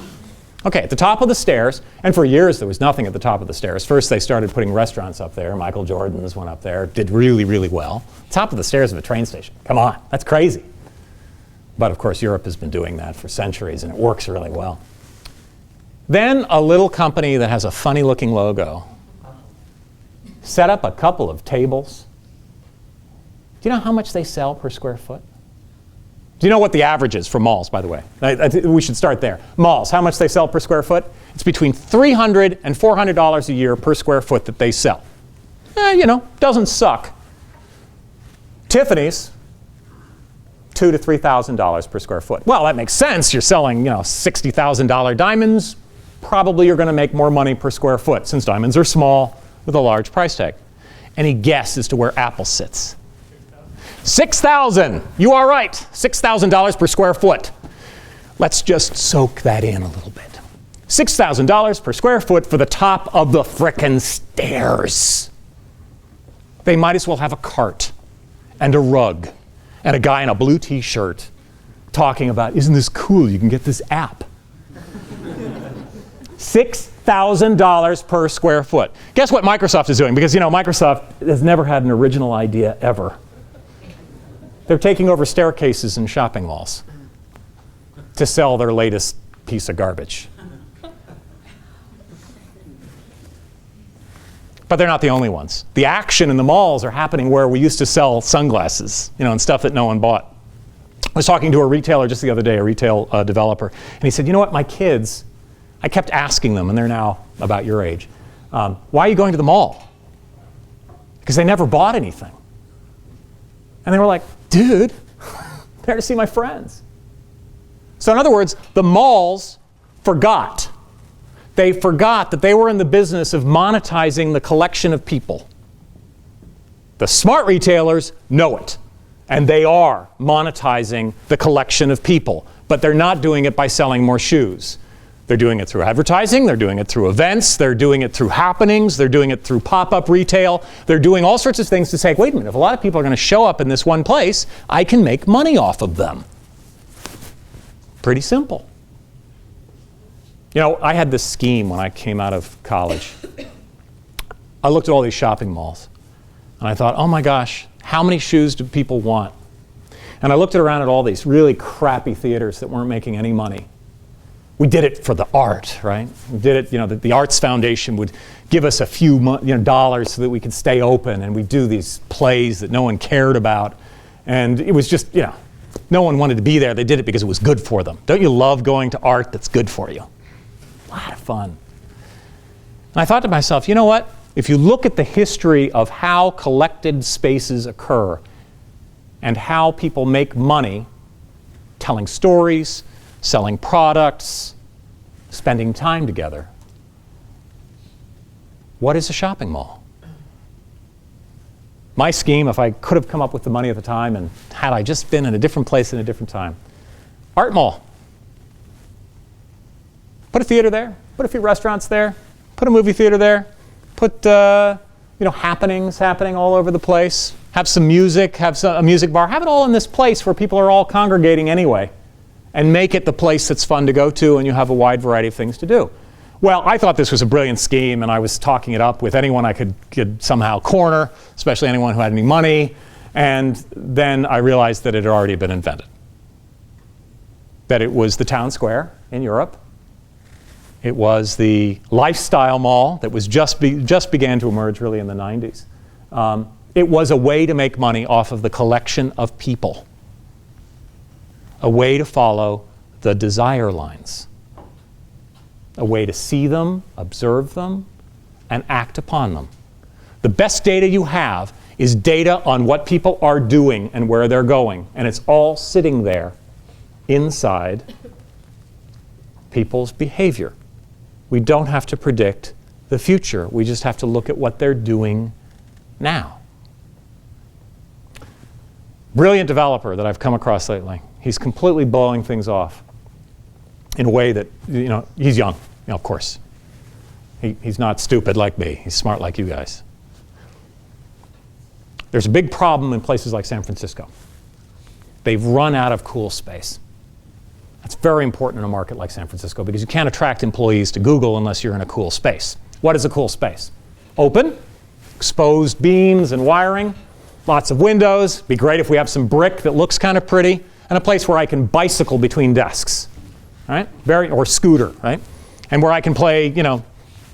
Okay, at the top of the stairs, and for years there was nothing at the top of the stairs. First they started putting restaurants up there. Michael Jordan's went up there, did really, really well. Top of the stairs of a train station. Come on, that's crazy. But of course Europe has been doing that for centuries and it works really well. Then a little company that has a funny looking logo set up a couple of tables. Do you know how much they sell per square foot? Do you know what the average is for malls, by the way? We should start there. Malls, how much they sell per square foot? It's between $300 and $400 a year per square foot that they sell. You know, doesn't suck. Tiffany's, $2,000 to $3,000 per square foot. Well, that makes sense. You're selling, you know, $60,000 diamonds. Probably you're going to make more money per square foot since diamonds are small with a large price tag. Any guess as to where Apple sits? $6,000. You are right. $6,000 per square foot. Let's just soak that in a little bit. $6,000 per square foot for the top of the frickin' stairs. They might as well have a cart and a rug and a guy in a blue t-shirt talking about, isn't this cool? You can get this app. $6,000 per square foot. Guess what Microsoft is doing? Because, you know, Microsoft has never had an original idea ever. They're taking over staircases in shopping malls to sell their latest piece of garbage. But they're not the only ones. The action in the malls are happening where we used to sell sunglasses, you know, and stuff that no one bought. I was talking to a retailer just the other day, a retail developer, and he said, you know what, my kids, I kept asking them, and they're now about your age, why are you going to the mall? Because they never bought anything. And they were like, dude, I'm there to see my friends. So in other words, the malls forgot. They forgot that they were in the business of monetizing the collection of people. The smart retailers know it, and they are monetizing the collection of people, but they're not doing it by selling more shoes. They're doing it through advertising, they're doing it through events, they're doing it through happenings, they're doing it through pop-up retail. They're doing all sorts of things to say, wait a minute, if a lot of people are going to show up in this one place, I can make money off of them. Pretty simple. You know, I had this scheme when I came out of college. I looked at all these shopping malls, and I thought, oh my gosh, how many shoes do people want? And I looked around at all these really crappy theaters that weren't making any money. We did it for the art, right? We did it, you know, the Arts Foundation would give us a few dollars so that we could stay open, and we'd do these plays that no one cared about. And it was just, you know, no one wanted to be there. They did it because it was good for them. Don't you love going to art that's good for you? A lot of fun. And I thought to myself, you know what? If you look at the history of how collected spaces occur and how people make money telling stories, selling products, spending time together. What is a shopping mall? My scheme, if I could have come up with the money at the time and had I just been in a different place in a different time, art mall. Put a theater there, put a few restaurants there, put a movie theater there, put happenings happening all over the place, have some music, have a music bar, have it all in this place where people are all congregating anyway. And make it the place that's fun to go to, and you have a wide variety of things to do. Well, I thought this was a brilliant scheme, and I was talking it up with anyone I could somehow corner, especially anyone who had any money, and then I realized that it had already been invented. That it was the town square in Europe. It was the lifestyle mall that was just began to emerge really in the 90s. It was a way to make money off of the collection of people. A way to follow the desire lines. A way to see them, observe them, and act upon them. The best data you have is data on what people are doing and where they're going. And it's all sitting there inside people's behavior. We don't have to predict the future. We just have to look at what they're doing now. Brilliant developer that I've come across lately. He's completely blowing things off in a way that, he's young, of course. He's not stupid like me. He's smart like you guys. There's a big problem in places like San Francisco. They've run out of cool space. That's very important in a market like San Francisco because you can't attract employees to Google unless you're in a cool space. What is a cool space? Open, exposed beams and wiring, lots of windows. Be great if we have some brick that looks kind of pretty, and a place where I can bicycle between desks, right? Or scooter, right? And where I can play,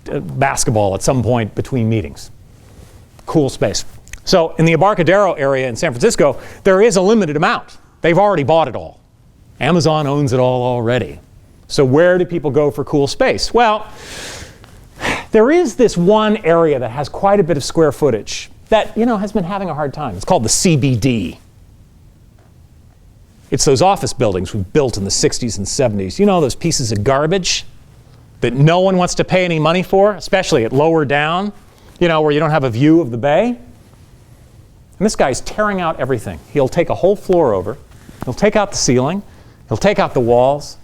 basketball at some point between meetings. Cool space. So in the Embarcadero area in San Francisco, there is a limited amount. They've already bought it all. Amazon owns it all already. So where do people go for cool space? Well, there is this one area that has quite a bit of square footage that, has been having a hard time. It's called the CBD. It's those office buildings we built in the 60s and 70s. Those pieces of garbage that no one wants to pay any money for, especially at lower down, where you don't have a view of the bay. And this guy's tearing out everything. He'll take a whole floor over. He'll take out the ceiling. He'll take out the walls.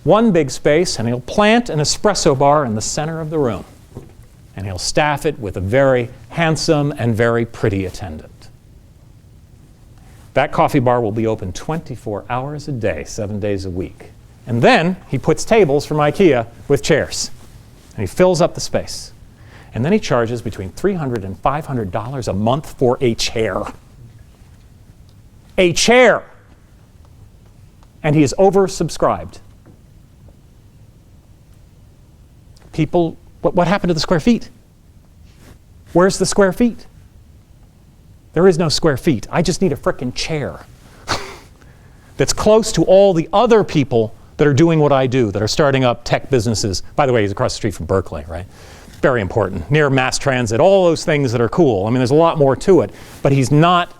One big space, and he'll plant an espresso bar in the center of the room. And he'll staff it with a very handsome and very pretty attendant. That coffee bar will be open 24 hours a day, 7 days a week. And then he puts tables from IKEA with chairs. And he fills up the space. And then he charges between $300 and $500 a month for a chair. A chair! And he is oversubscribed. People, what happened to the square feet? Where's the square feet? There is no square feet. I just need a frickin' chair that's close to all the other people that are doing what I do, that are starting up tech businesses. By the way, he's across the street from Berkeley, right? Very important. Near mass transit, all those things that are cool. I mean, there's a lot more to it. But he's not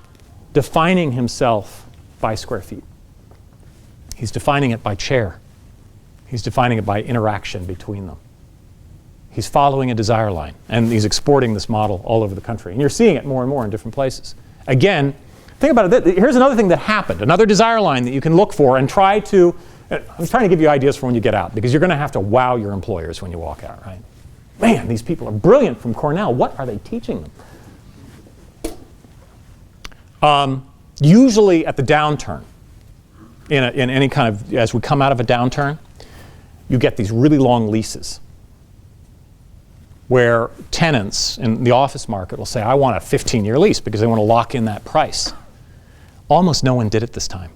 defining himself by square feet. He's defining it by chair. He's defining it by interaction between them. He's following a desire line, and he's exporting this model all over the country. And you're seeing it more and more in different places. Again, think about it. Here's another thing that happened, another desire line that you can look for and try to, I'm trying to give you ideas for when you get out, because you're going to have to wow your employers when you walk out, right? Man, these people are brilliant from Cornell. What are they teaching them? Usually at the downturn, in any kind of, as we come out of a downturn, you get these really long leases where tenants in the office market will say, I want a 15-year lease because they want to lock in that price. Almost no one did it this time.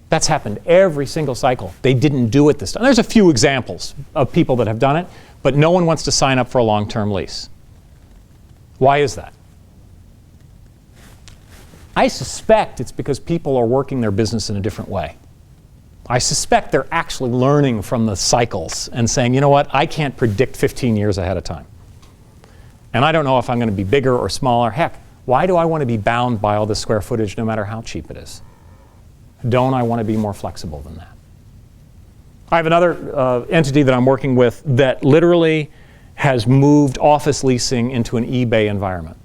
That's happened every single cycle. They didn't do it this time. There's a few examples of people that have done it, but no one wants to sign up for a long-term lease. Why is that? I suspect it's because people are working their business in a different way. I suspect they're actually learning from the cycles and saying, you know what, I can't predict 15 years ahead of time. And I don't know if I'm going to be bigger or smaller. Heck, why do I want to be bound by all this square footage no matter how cheap it is? Don't I want to be more flexible than that? I have another entity that I'm working with that literally has moved office leasing into an eBay environment.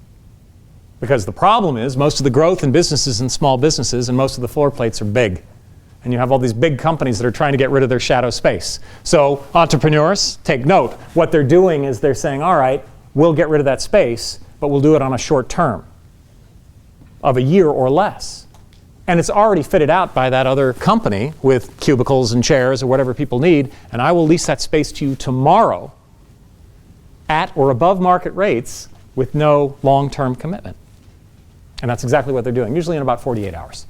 Because the problem is most of the growth in businesses and small businesses and most of the floor plates are big. And you have all these big companies that are trying to get rid of their shadow space. So entrepreneurs, take note. What they're doing is they're saying, all right, we'll get rid of that space, but we'll do it on a short term of a year or less. And it's already fitted out by that other company with cubicles and chairs or whatever people need, and I will lease that space to you tomorrow at or above market rates with no long-term commitment. And that's exactly what they're doing, usually in about 48 hours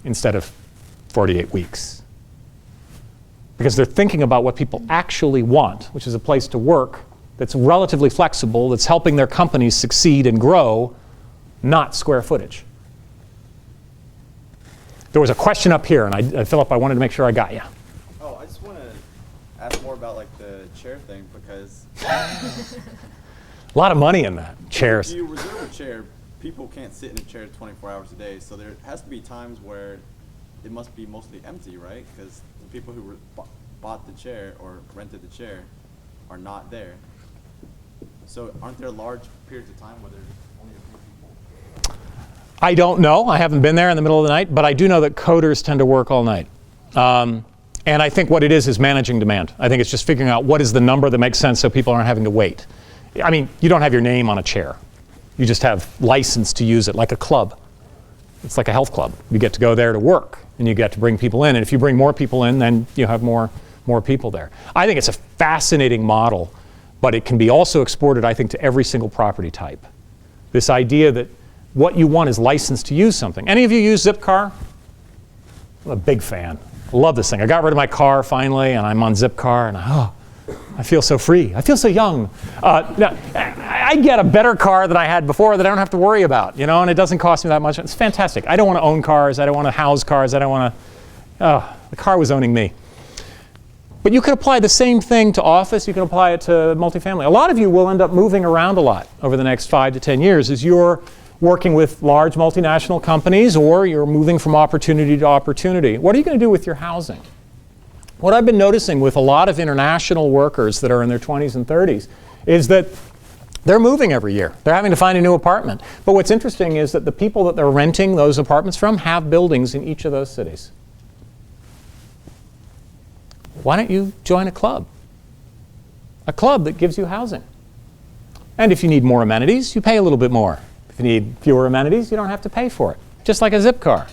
instead of 48 weeks. Because they're thinking about what people actually want, which is a place to work that's relatively flexible, that's helping their companies succeed and grow, not square footage. There was a question up here, and Philip, I wanted to make sure I got you. Oh, I just want to ask more about like the chair thing because a lot of money in that, chairs. You reserve a chair people can't sit in a chair 24 hours a day, so there has to be times where it must be mostly empty, right? Because the people who bought the chair or rented the chair are not there. So aren't there large periods of time where there's only a few people? I don't know. I haven't been there in the middle of the night, but I do know that coders tend to work all night. And I think what it is managing demand. I think it's just figuring out what is the number that makes sense so people aren't having to wait. I mean, you don't have your name on a chair. You just have license to use it like a club. It's like a health club. You get to go there to work, and you get to bring people in. And if you bring more people in, then you have more people there. I think it's a fascinating model, but it can be also exported, I think, to every single property type. This idea that what you want is license to use something. Any of you use Zipcar? I'm a big fan. I love this thing. I got rid of my car finally, and I'm on Zipcar, and I feel so free. I feel so young. Now, I get a better car than I had before that I don't have to worry about, you know, and it doesn't cost me that much. It's fantastic. I don't want to own cars. I don't want to house cars. I don't want to. The car was owning me. But you could apply the same thing to office. You can apply it to multifamily. A lot of you will end up moving around a lot over the next 5 to 10 years as you're working with large multinational companies, or you're moving from opportunity to opportunity. What are you going to do with your housing? What I've been noticing with a lot of international workers that are in their 20s and 30s is that they're moving every year. They're having to find a new apartment. But what's interesting is that the people that they're renting those apartments from have buildings in each of those cities. Why don't you join a club? A club that gives you housing. And if you need more amenities, you pay a little bit more. If you need fewer amenities, you don't have to pay for it. Just like a Zipcar.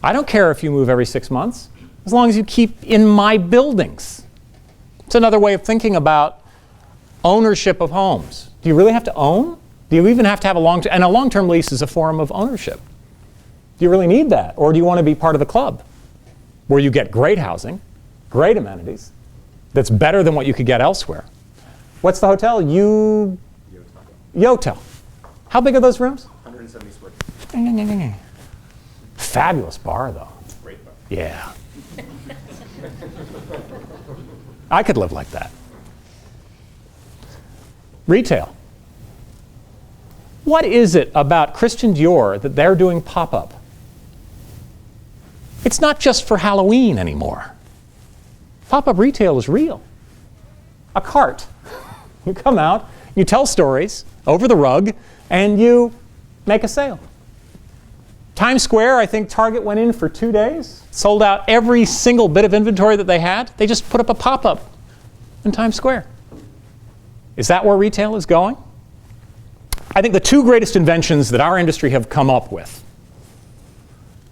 I don't care if you move every 6 months, as long as you keep in my buildings. It's another way of thinking about ownership of homes. Do you really have to own? Do you even have to have a long-term? And a long-term lease is a form of ownership. Do you really need that? Or do you want to be part of the club where you get great housing, great amenities, that's better than what you could get elsewhere? What's the hotel? Yotel. How big are those rooms? 170 square feet. Fabulous bar, though. Great bar. Yeah. I could live like that. Retail. What is it about Christian Dior that they're doing pop-up? It's not just for Halloween anymore. Pop-up retail is real. A cart. You come out, you tell stories over the rug, and you make a sale. Times Square, I think Target went in for 2 days, sold out every single bit of inventory that they had. They just put up a pop-up in Times Square. Is that where retail is going? I think the two greatest inventions that our industry have come up with,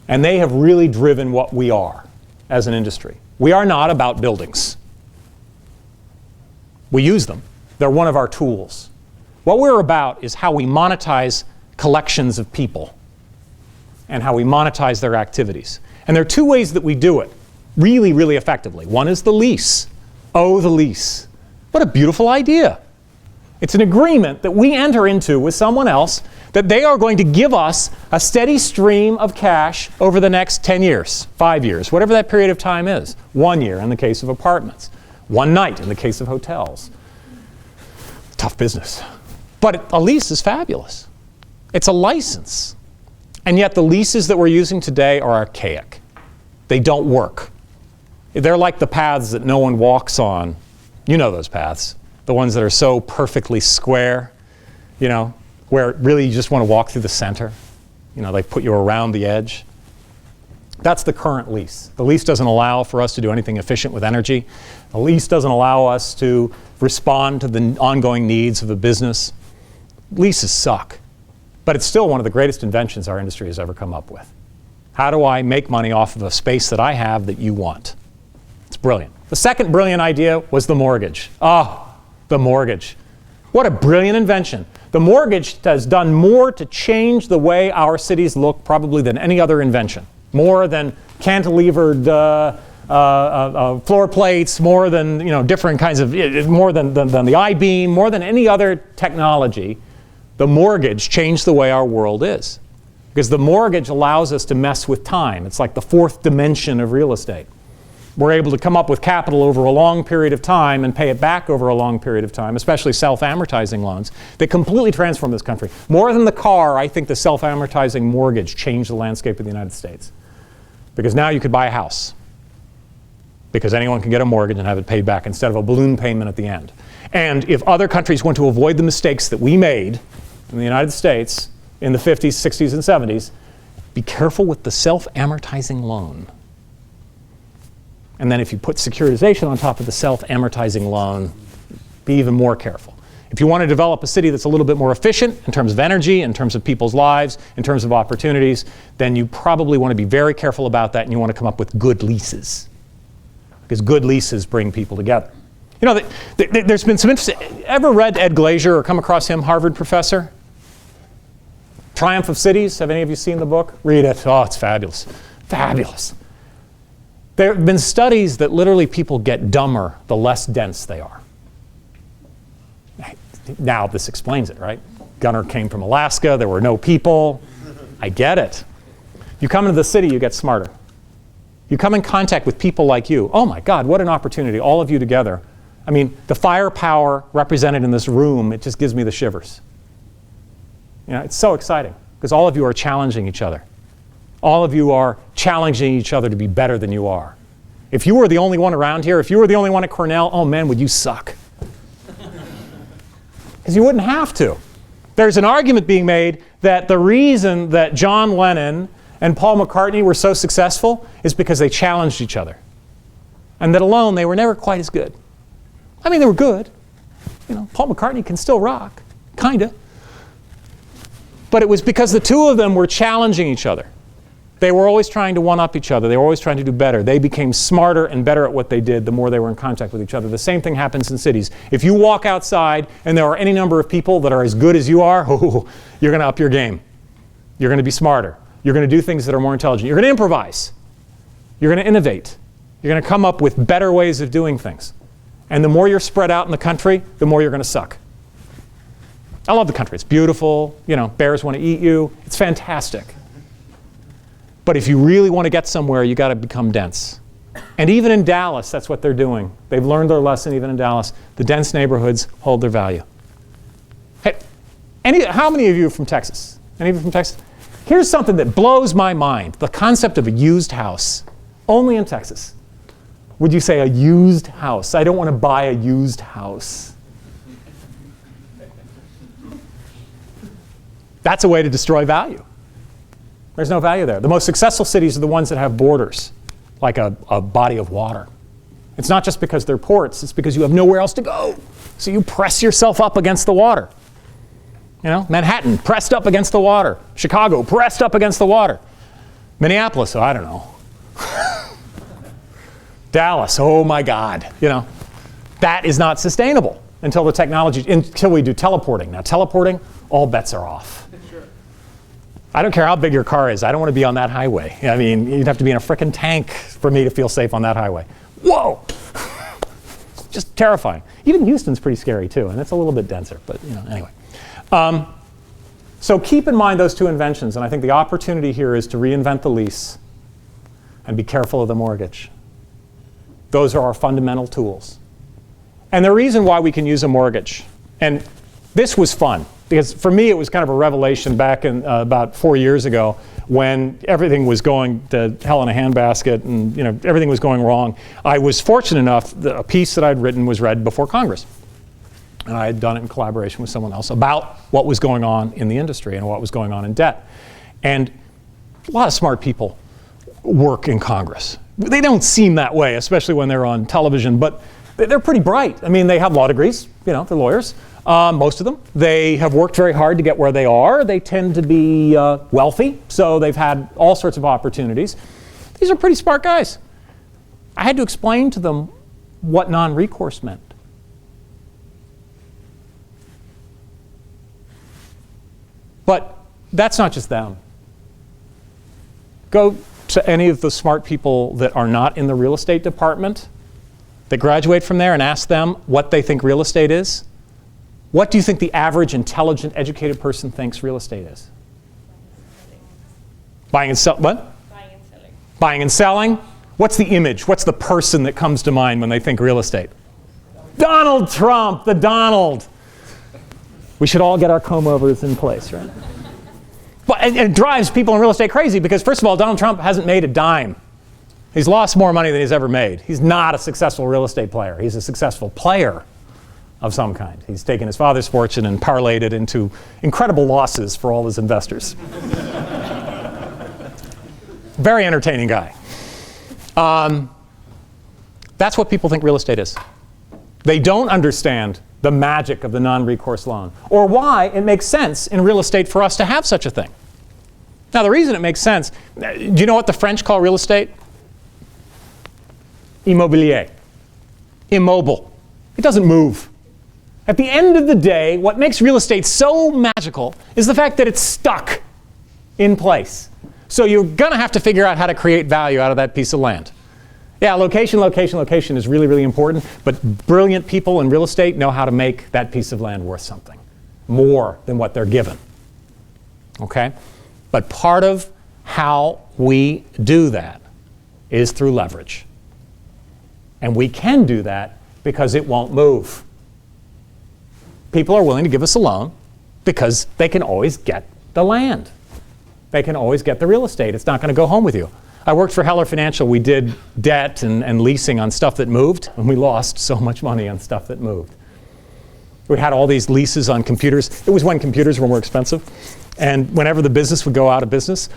and they have really driven what we are as an industry. We are not about buildings. We use them. They're one of our tools. What we're about is how we monetize collections of people and how we monetize their activities. And there are two ways that we do it really, really effectively. One is the lease. Oh, the lease. What a beautiful idea. It's an agreement that we enter into with someone else that they are going to give us a steady stream of cash over the next 10 years, 5 years, whatever that period of time is. 1 year in the case of apartments. 1 night in the case of hotels. Tough business. But a lease is fabulous. It's a license. And yet the leases that we're using today are archaic. They don't work. They're like the paths that no one walks on. You know those paths. The ones that are so perfectly square, you know, where really you just want to walk through the center. You know, they put you around the edge. That's the current lease. The lease doesn't allow for us to do anything efficient with energy. The lease doesn't allow us to respond to the ongoing needs of the business. Leases suck. But it's still one of the greatest inventions our industry has ever come up with. How do I make money off of a space that I have that you want? It's brilliant. The second brilliant idea was the mortgage. The mortgage. What a brilliant invention. The mortgage has done more to change the way our cities look probably than any other invention. More than cantilevered floor plates, more than different kinds of, more than the I-beam, more than any other technology. The mortgage changed the way our world is. Because the mortgage allows us to mess with time. It's like the fourth dimension of real estate. were able to come up with capital over a long period of time and pay it back over a long period of time, especially self-amortizing loans, that completely transformed this country. More than the car, I think the self-amortizing mortgage changed the landscape of the United States. Because now you could buy a house. Because anyone can get a mortgage and have it paid back instead of a balloon payment at the end. And if other countries want to avoid the mistakes that we made in the United States in the 50s, 60s, and 70s, be careful with the self-amortizing loan. And then if you put securitization on top of the self-amortizing loan, be even more careful. If you want to develop a city that's a little bit more efficient in terms of energy, in terms of people's lives, in terms of opportunities, then you probably want to be very careful about that, and you want to come up with good leases. Because good leases bring people together. You know, there's been some interesting, ever read Ed Glazier or come across him, Harvard professor? Triumph of Cities, have any of you seen the book? Read it, oh, it's fabulous, fabulous. There have been studies that literally people get dumber the less dense they are. Now this explains it, right? Gunnar came from Alaska, there were no people. I get it. You come into the city, you get smarter. You come in contact with people like you. Oh my God, what an opportunity, all of you together. I mean, the firepower represented in this room, it just gives me the shivers. You know, it's so exciting because all of you are challenging each other. All of you are challenging each other to be better than you are. If you were the only one around here, if you were the only one at Cornell, oh man, would you suck. Because you wouldn't have to. There's an argument being made that the reason that John Lennon and Paul McCartney were so successful is because they challenged each other. And that alone, they were never quite as good. I mean, they were good. You know, Paul McCartney can still rock, kinda. But it was because the two of them were challenging each other. They were always trying to one-up each other. They were always trying to do better. They became smarter and better at what they did the more they were in contact with each other. The same thing happens in cities. If you walk outside and there are any number of people that are as good as you are, oh, you're going to up your game. You're going to be smarter. You're going to do things that are more intelligent. You're going to improvise. You're going to innovate. You're going to come up with better ways of doing things. And the more you're spread out in the country, the more you're going to suck. I love the country. It's beautiful. You know, bears want to eat you. It's fantastic. But if you really want to get somewhere, you got to become dense. And even in Dallas, that's what they're doing. They've learned their lesson even in Dallas. The dense neighborhoods hold their value. Hey, how many of you are from Texas? Any of you from Texas? Here's something that blows my mind. The concept of a used house. Only in Texas. Would you say a used house? I don't want to buy a used house. That's a way to destroy value. There's no value there. The most successful cities are the ones that have borders, like a body of water. It's not just because they're ports, it's because you have nowhere else to go. So you press yourself up against the water. You know, Manhattan, pressed up against the water. Chicago, pressed up against the water. Minneapolis, oh, I don't know. Dallas, oh my God. You know, that is not sustainable until the technology, until we do teleporting. Now teleporting, all bets are off. I don't care how big your car is. I don't want to be on that highway. I mean, you'd have to be in a frickin' tank for me to feel safe on that highway. Whoa! Just terrifying. Even Houston's pretty scary too, and it's a little bit denser, but you know, anyway. So keep in mind those two inventions, and I think the opportunity here is to reinvent the lease and be careful of the mortgage. Those are our fundamental tools. And the reason why we can use a mortgage, and this was fun, because for me it was kind of a revelation back in about 4 years ago when everything was going to hell in a handbasket and you know everything was going wrong. I was fortunate enough that a piece that I'd written was read before Congress. And I had done it in collaboration with someone else about what was going on in the industry and what was going on in debt. And a lot of smart people work in Congress. They don't seem that way, especially when they're on television, but they're pretty bright. I mean, they have law degrees, you know, they're lawyers. Most of them. They have worked very hard to get where they are. They tend to be wealthy, so they've had all sorts of opportunities. These are pretty smart guys. I had to explain to them what non-recourse meant. But that's not just them. Go to any of the smart people that are not in the real estate department that graduate from there and ask them what they think real estate is. What do you think the average intelligent, educated person thinks real estate is? Buying and selling. What? Buying and selling. Buying and selling. What's the image? What's the person that comes to mind when they think real estate? Donald Trump, the Donald. We should all get our comb-overs in place, right? But it drives people in real estate crazy because, first of all, Donald Trump hasn't made a dime. He's lost more money than he's ever made. He's not a successful real estate player. He's a successful player of some kind. He's taken his father's fortune and parlayed it into incredible losses for all his investors. Very entertaining guy. That's what people think real estate is. They don't understand the magic of the non-recourse loan, or why it makes sense in real estate for us to have such a thing. Now, the reason it makes sense, do you know what the French call real estate? Immobilier. Immobile. It doesn't move. At the end of the day, what makes real estate so magical is the fact that it's stuck in place. So you're going to have to figure out how to create value out of that piece of land. Yeah, location is really, really important, but brilliant people in real estate know how to make that piece of land worth something, more than what they're given. Okay? But part of how we do that is through leverage. And we can do that because it won't move. People are willing to give us a loan because they can always get the land. They can always get the real estate. It's not going to go home with you. I worked for Heller Financial. We did debt and leasing on stuff that moved, and we lost so much money on stuff that moved. We had all these leases on computers. It was when computers were more expensive. And whenever the business would go out of business,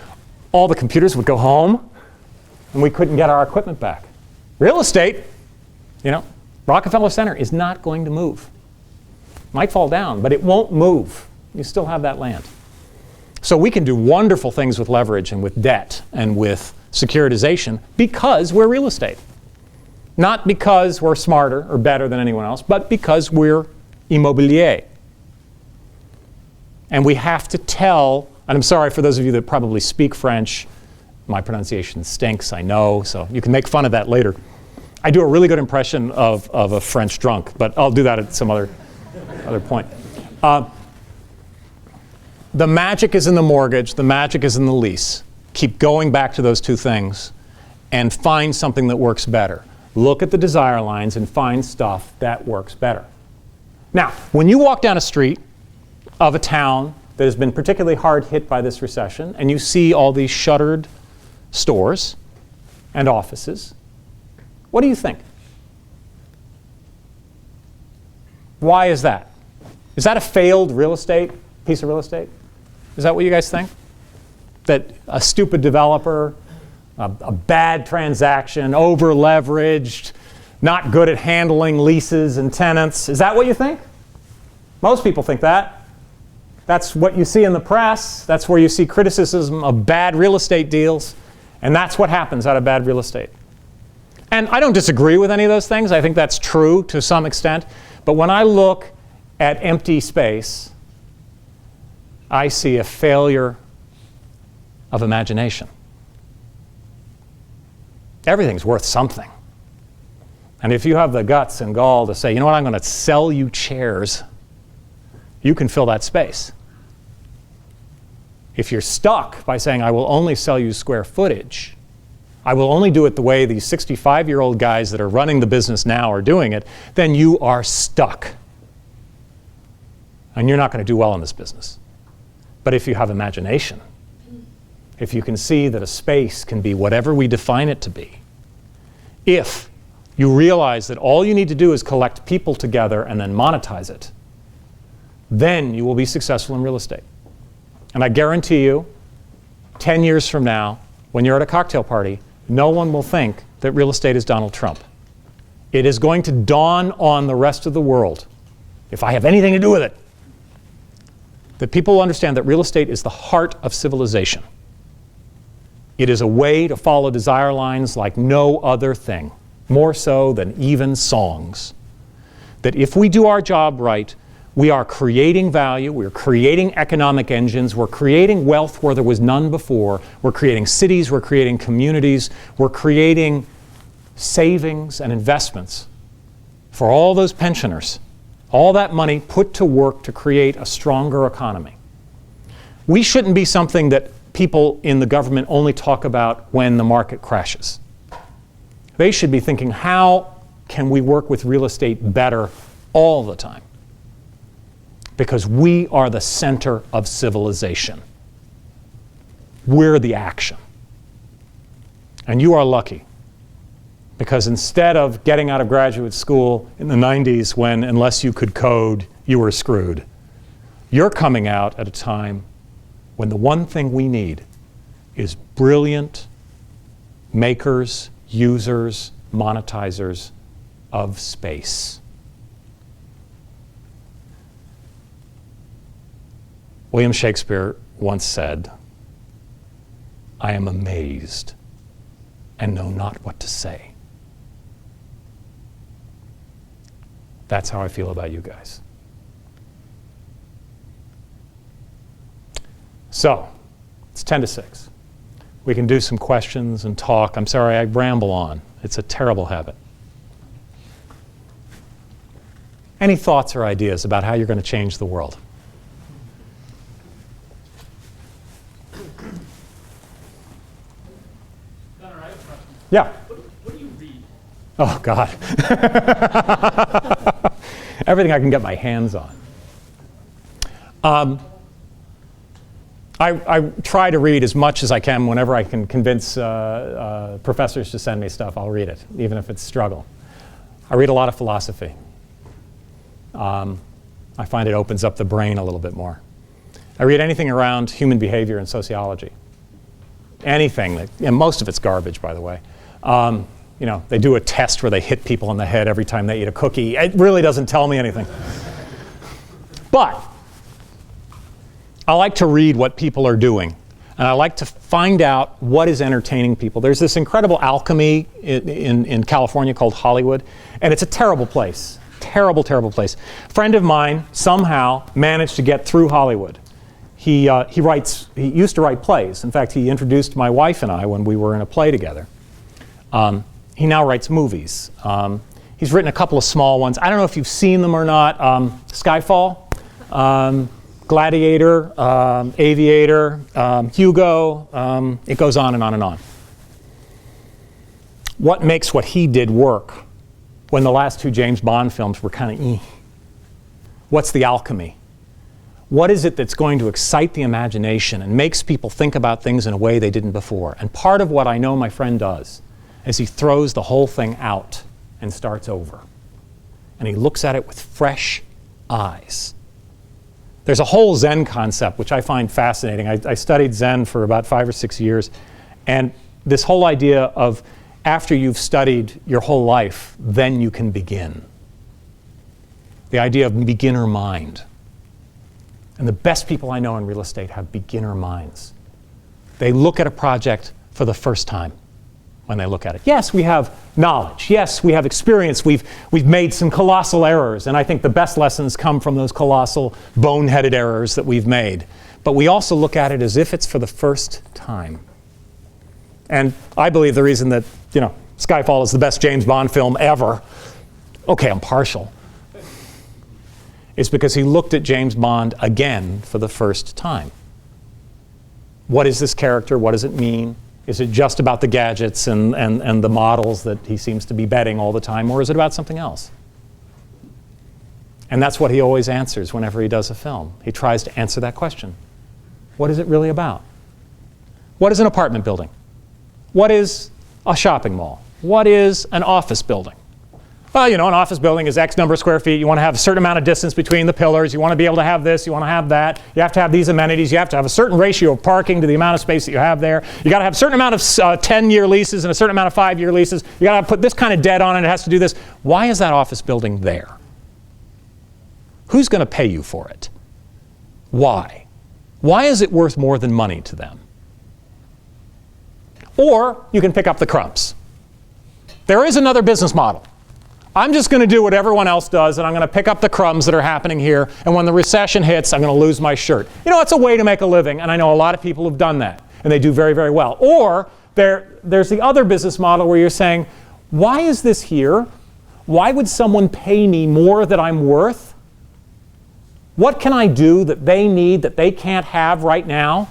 all the computers would go home, and we couldn't get our equipment back. Real estate, you know, Rockefeller Center is not going to move. Might fall down, but it won't move. You still have that land. So we can do wonderful things with leverage and with debt and with securitization because we're real estate. Not because we're smarter or better than anyone else, but because we're immobilier. And we have to tell, and I'm sorry for those of you that probably speak French, my pronunciation stinks, I know, so you can make fun of that later. I do a really good impression of a French drunk, but I'll do that at some other point. The magic is in the mortgage, the magic is in the lease. Keep going back to those two things and find something that works better. Look at the desire lines and find stuff that works better. Now, when you walk down a street of a town that has been particularly hard hit by this recession and you see all these shuttered stores and offices, what do you think? Why is that? Is that a failed real estate, piece of real estate? Is that what you guys think? That a stupid developer, a bad transaction, over-leveraged, not good at handling leases and tenants. Is that what you think? Most people think that. That's what you see in the press. That's where you see criticism of bad real estate deals. And that's what happens out of bad real estate. And I don't disagree with any of those things. I think that's true to some extent. But when I look at empty space, I see a failure of imagination. Everything's worth something. And if you have the guts and gall to say, you know what, I'm going to sell you chairs, you can fill that space. If you're stuck by saying, I will only sell you square footage, I will only do it the way these 65-year-old guys that are running the business now are doing it, then you are stuck. And you're not going to do well in this business. But if you have imagination, if you can see that a space can be whatever we define it to be, if you realize that all you need to do is collect people together and then monetize it, then you will be successful in real estate. And I guarantee you, 10 years from now, when you're at a cocktail party, no one will think that real estate is Donald Trump. It is going to dawn on the rest of the world, if I have anything to do with it, that people will understand that real estate is the heart of civilization. It is a way to follow desire lines like no other thing, more so than even songs. That if we do our job right, we are creating value, we're creating economic engines, we're creating wealth where there was none before, we're creating cities, we're creating communities, we're creating savings and investments for all those pensioners. All that money put to work to create a stronger economy. We shouldn't be something that people in the government only talk about when the market crashes. They should be thinking, how can we work with real estate better all the time? Because we are the center of civilization. We're the action. And you are lucky, because instead of getting out of graduate school in the 90s when, unless you could code, you were screwed, you're coming out at a time when the one thing we need is brilliant makers, users, monetizers of space. William Shakespeare once said, "I am amazed and know not what to say." That's how I feel about you guys. So, it's 10 to 6. We can do some questions and talk. I'm sorry I ramble on. It's a terrible habit. Any thoughts or ideas about how you're going to change the world? Gunnar, I have a question. Yeah. What do you read? Oh, God. Everything I can get my hands on. I try to read as much as I can. Whenever I can convince professors to send me stuff, I'll read it, even if it's a struggle. I read a lot of philosophy. I find it opens up the brain a little bit more. I read anything around human behavior and sociology. Anything that, and most of it's garbage, by the way. You know, they do a test where they hit people on the head every time they eat a cookie. It really doesn't tell me anything. But I like to read what people are doing, and I like to find out what is entertaining people. There's this incredible alchemy in California called Hollywood, and it's a terrible place. Terrible, terrible place. A friend of mine somehow managed to get through Hollywood. He used to write plays. In fact, he introduced my wife and I when we were in a play together. He now writes movies. He's written a couple of small ones. I don't know if you've seen them or not. Skyfall, Gladiator, Aviator, Hugo. It goes on and on and on. What makes what he did work when the last two James Bond films were kind of What's the alchemy? What is it that's going to excite the imagination and makes people think about things in a way they didn't before? And part of what I know my friend does is he throws the whole thing out and starts over. And he looks at it with fresh eyes. There's a whole Zen concept which I find fascinating. I studied Zen for about 5 or 6 years. And this whole idea of after you've studied your whole life, then you can begin. The idea of beginner mind. And the best people I know in real estate have beginner minds. They look at a project for the first time when they look at it. Yes, we have knowledge. Yes, we have experience. We've made some colossal errors, and I think the best lessons come from those colossal boneheaded errors that we've made. But we also look at it as if it's for the first time. And I believe the reason that, you know, Skyfall is the best James Bond film ever, okay, I'm partial, is because he looked at James Bond again for the first time. What is this character? What does it mean? Is it just about the gadgets and the models that he seems to be betting all the time, or is it about something else? And that's what he always answers whenever he does a film. He tries to answer that question. What is it really about? What is an apartment building? What is a shopping mall? What is an office building? Well, you know, an office building is X number of square feet. You want to have a certain amount of distance between the pillars. You want to be able to have this. You want to have that. You have to have these amenities. You have to have a certain ratio of parking to the amount of space that you have there. You got to have a certain amount of 10-year leases and a certain amount of 5-year leases. You got to put this kind of debt on it. It has to do this. Why is that office building there? Who's going to pay you for it? Why? Why is it worth more than money to them? Or you can pick up the crumbs. There is another business model. I'm just going to do what everyone else does, and I'm going to pick up the crumbs that are happening here, and when the recession hits, I'm going to lose my shirt. You know, it's a way to make a living, and I know a lot of people who've done that, and they do very, very well. Or there's the other business model where you're saying, why is this here? Why would someone pay me more than I'm worth? What can I do that they need that they can't have right now?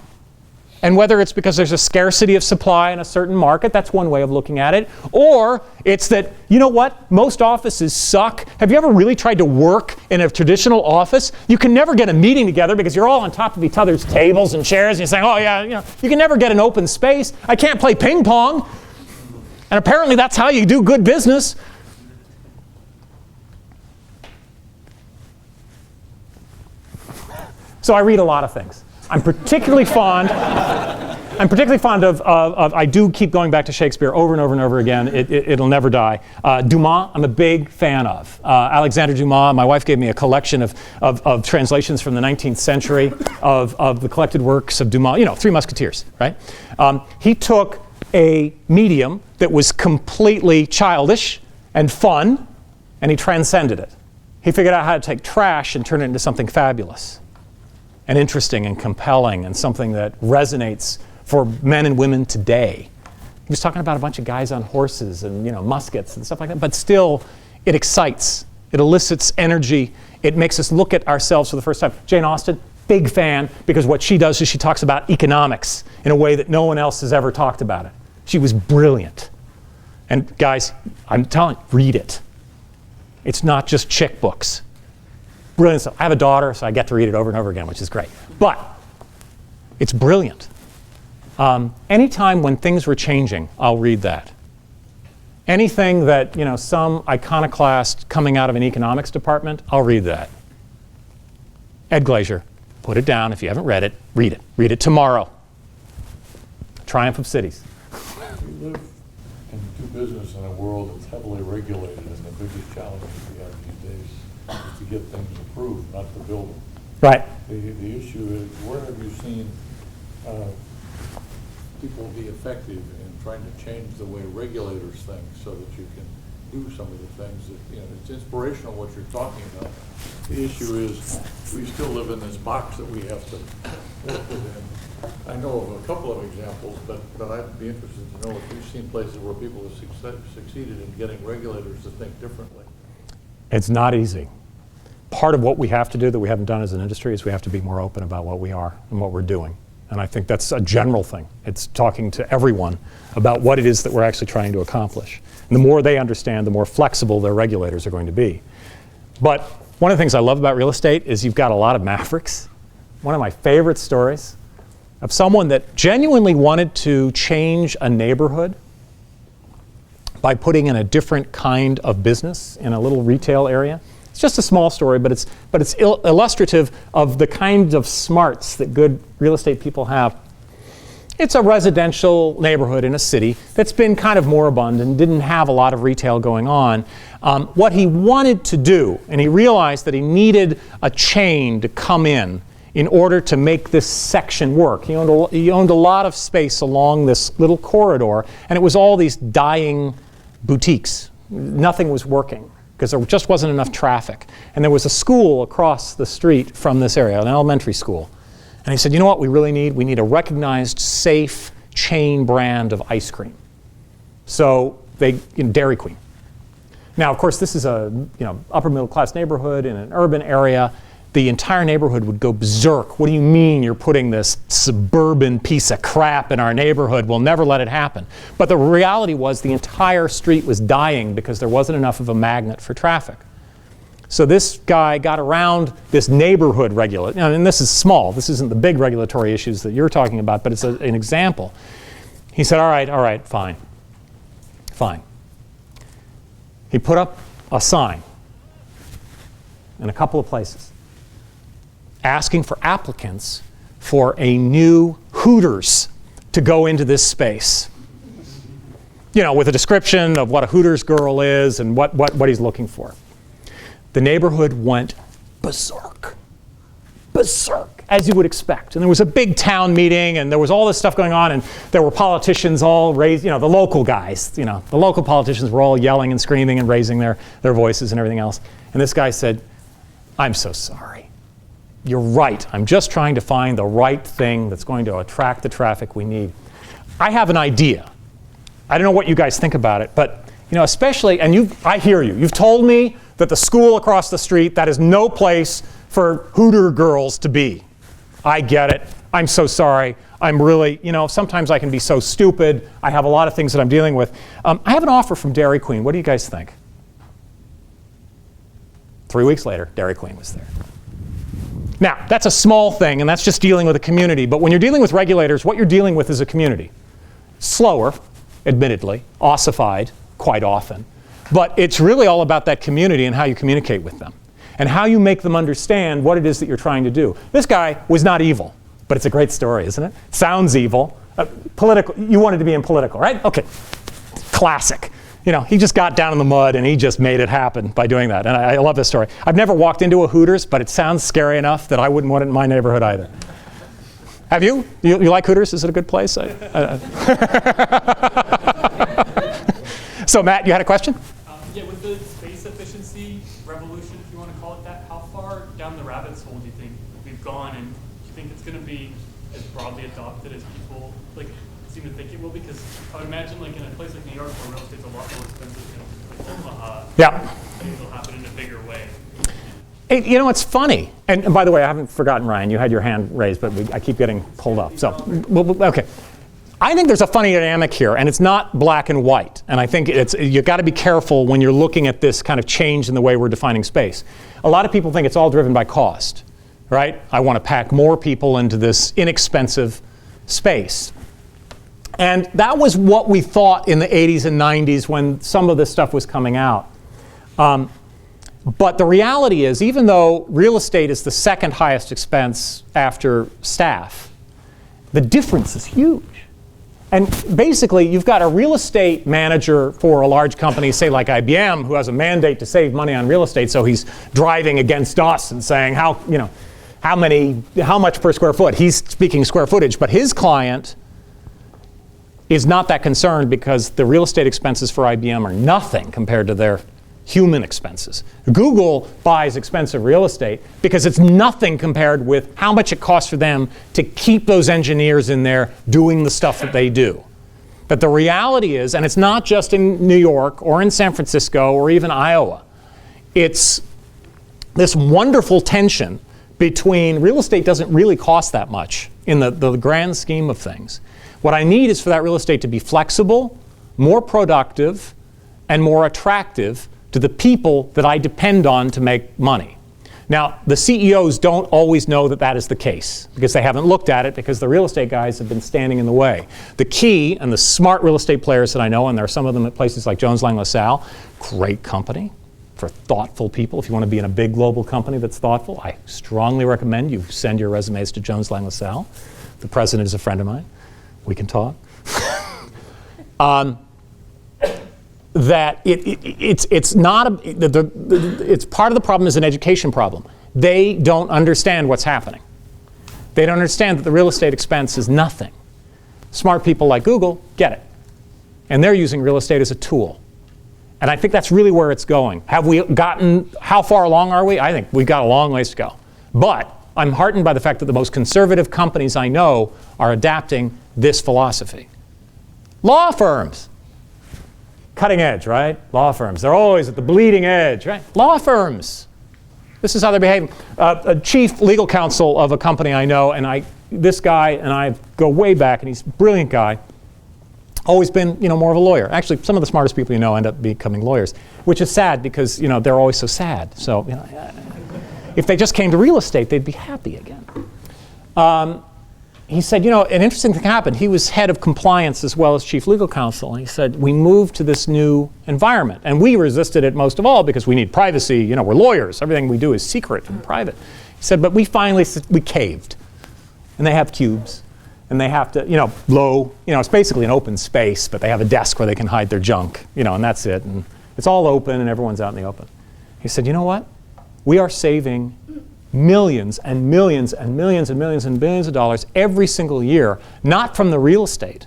And whether it's because there's a scarcity of supply in a certain market, that's one way of looking at it. Or it's that, you know what, most offices suck. Have you ever really tried to work in a traditional office? You can never get a meeting together because you're all on top of each other's tables and chairs and you're saying, oh yeah, you know, you can never get an open space. I can't play ping pong. And apparently that's how you do good business. So I read a lot of things. I'm particularly fond of, I do keep going back to Shakespeare over and over and over again. It'll never die. Dumas, I'm a big fan of. Alexander Dumas, my wife gave me a collection of translations from the 19th century of the collected works of Dumas, you know, Three Musketeers, right? He took a medium that was completely childish and fun, and he transcended it. He figured out how to take trash and turn it into something fabulous and interesting and compelling and something that resonates for men and women today. He was talking about a bunch of guys on horses and, you know, muskets and stuff like that, but still it excites, it elicits energy, it makes us look at ourselves for the first time. Jane Austen, big fan, because what she does is she talks about economics in a way that no one else has ever talked about it. She was brilliant. And guys, I'm telling you, read it. It's not just chick books. Brilliant stuff. I have a daughter, so I get to read it over and over again, which is great. But it's brilliant. Anytime when things were changing, I'll read that. Anything that, you know, some iconoclast coming out of an economics department, I'll read that. Ed Glazier, put it down. If you haven't read it, read it. Read it tomorrow. Triumph of Cities. We live and do business in a world that's heavily regulated, and the biggest challenge we have these days is to get things approved, not to build them. Right. The issue is, where have you seen people be effective in trying to change the way regulators think so that you can do some of the things that, you know, it's inspirational what you're talking about. The issue is we still live in this box that we have to work within. I know of a couple of examples, but I'd be interested to know if you've seen places where people have succeeded in getting regulators to think differently. It's not easy. Part of what we have to do that we haven't done as an industry is we have to be more open about what we are and what we're doing. And I think that's a general thing. It's talking to everyone about what it is that we're actually trying to accomplish. And the more they understand, the more flexible their regulators are going to be. But one of the things I love about real estate is you've got a lot of mavericks. One of my favorite stories of someone that genuinely wanted to change a neighborhood by putting in a different kind of business in a little retail area. It's just a small story, but it's illustrative of the kinds of smarts that good real estate people have. It's a residential neighborhood in a city that's been kind of moribund and didn't have a lot of retail going on. What he wanted to do, and he realized that he needed a chain to come in order to make this section work. He owned a lot of space along this little corridor, and it was all these dying boutiques. Nothing was working because there just wasn't enough traffic. And there was a school across the street from this area, an elementary school. And he said, you know what we really need? We need a recognized, safe chain brand of ice cream. So Dairy Queen. Now, of course, this is a upper middle class neighborhood in an urban area. The entire neighborhood would go berserk. What do you mean you're putting this suburban piece of crap in our neighborhood? We'll never let it happen. But the reality was the entire street was dying because there wasn't enough of a magnet for traffic. So this guy got around this neighborhood regulation, and this is small. This isn't the big regulatory issues that you're talking about, but it's an example. He said, all right, fine. He put up a sign in a couple of places asking for applicants for a new Hooters to go into this space. You know, with a description of what a Hooters girl is and what he's looking for. The neighborhood went berserk, as you would expect. And there was a big town meeting, and there was all this stuff going on, and there were politicians all raised, the local guys, the local politicians were all yelling and screaming and raising their voices and everything else. And this guy said, I'm so sorry. You're right. I'm just trying to find the right thing that's going to attract the traffic we need. I have an idea. I don't know what you guys think about it, but especially, and I hear you. You've told me that the school across the street, that is no place for Hooter girls to be. I get it. I'm so sorry. I'm really, sometimes I can be so stupid. I have a lot of things that I'm dealing with. I have an offer from Dairy Queen. What do you guys think? 3 weeks later, Dairy Queen was there. Now, that's a small thing, and that's just dealing with a community. But when you're dealing with regulators, what you're dealing with is a community. Slower, admittedly, ossified quite often. But it's really all about that community and how you communicate with them and how you make them understand what it is that you're trying to do. This guy was not evil, but it's a great story, isn't it? Sounds evil. Political. You wanted to be in political, right? Okay. Classic. He just got down in the mud and he just made it happen by doing that. And I love this story. I've never walked into a Hooters, but it sounds scary enough that I wouldn't want it in my neighborhood either. Have you? You like Hooters? Is it a good place? So Matt, you had a question? Yeah, with the space efficiency revolution, if you want to call it that, how far down the rabbit's hole do you think we've gone, and do you think it's going to be as broadly adopted as people seem to think it will? Because I would imagine in a place like New York where real estate's a lot more expensive than Omaha, things will happen in a bigger way. It's funny. And by the way, I haven't forgotten, Ryan, you had your hand raised, but I keep getting pulled up. So, okay. I think there's a funny dynamic here, and it's not black and white. And I think you've got to be careful when you're looking at this kind of change in the way we're defining space. A lot of people think it's all driven by cost, right? I want to pack more people into this inexpensive space. And that was what we thought in the 80s and 90s when some of this stuff was coming out. But the reality is, even though real estate is the second highest expense after staff, the difference is huge. And basically, you've got a real estate manager for a large company, say like IBM, who has a mandate to save money on real estate, so he's driving against us and saying how much per square foot. He's speaking square footage, but his client is not that concerned because the real estate expenses for IBM are nothing compared to their human expenses. Google buys expensive real estate because it's nothing compared with how much it costs for them to keep those engineers in there doing the stuff that they do. But the reality is, and it's not just in New York or in San Francisco or even Iowa, it's this wonderful tension between real estate doesn't really cost that much in the grand scheme of things. What I need is for that real estate to be flexible, more productive, and more attractive to the people that I depend on to make money. Now, the CEOs don't always know that that is the case because they haven't looked at it because the real estate guys have been standing in the way. The key, and the smart real estate players that I know, and there are some of them at places like Jones Lang LaSalle, great company for thoughtful people. If you want to be in a big global company that's thoughtful, I strongly recommend you send your resumes to Jones Lang LaSalle. The president is a friend of mine. We can talk. That it's not it's part of the problem is an education problem. They don't understand what's happening. They don't understand that the real estate expense is nothing. Smart people like Google get it, and they're using real estate as a tool. And I think that's really where it's going. Have we gotten, how far along are we? I think we've got a long ways to go. But I'm heartened by the fact that the most conservative companies I know are adapting this philosophy. Law firms. Cutting edge, right? Law firms. They're always at the bleeding edge, right? Law firms. This is how they're behaving. A chief legal counsel of a company I know, and this guy and I go way back, and he's a brilliant guy. Always been, more of a lawyer. Actually, some of the smartest people you know end up becoming lawyers, which is sad because, they're always so sad. So, if they just came to real estate, they'd be happy again. He said, an interesting thing happened. He was head of compliance as well as chief legal counsel. And he said, we moved to this new environment. And we resisted it most of all because we need privacy. We're lawyers. Everything we do is secret and private. He said, but we caved. And they have cubes. And they have to, it's basically an open space, but they have a desk where they can hide their junk, and that's it. And it's all open and everyone's out in the open. He said, you know what? We are saving millions and millions and millions and millions and billions of dollars every single year, not from the real estate,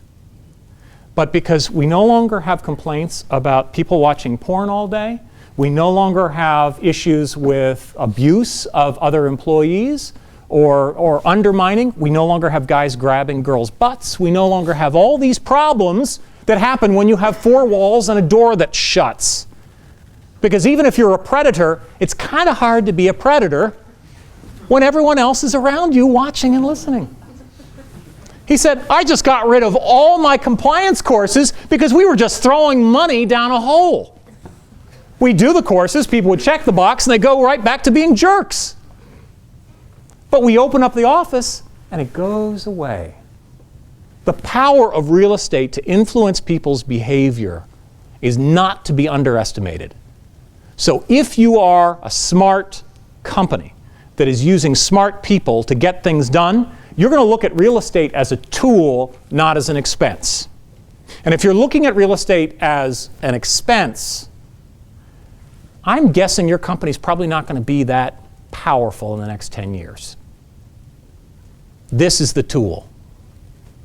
but because we no longer have complaints about people watching porn all day. We no longer have issues with abuse of other employees or undermining. We no longer have guys grabbing girls' butts. We no longer have all these problems that happen when you have four walls and a door that shuts. Because even if you're a predator, it's kind of hard to be a predator when everyone else is around you watching and listening. He said, I just got rid of all my compliance courses because we were just throwing money down a hole. We do the courses, people would check the box, and they go right back to being jerks. But we open up the office, and it goes away. The power of real estate to influence people's behavior is not to be underestimated. So if you are a smart company that is using smart people to get things done, you're going to look at real estate as a tool, not as an expense. And if you're looking at real estate as an expense, I'm guessing your company's probably not going to be that powerful in the next 10 years. This is the tool.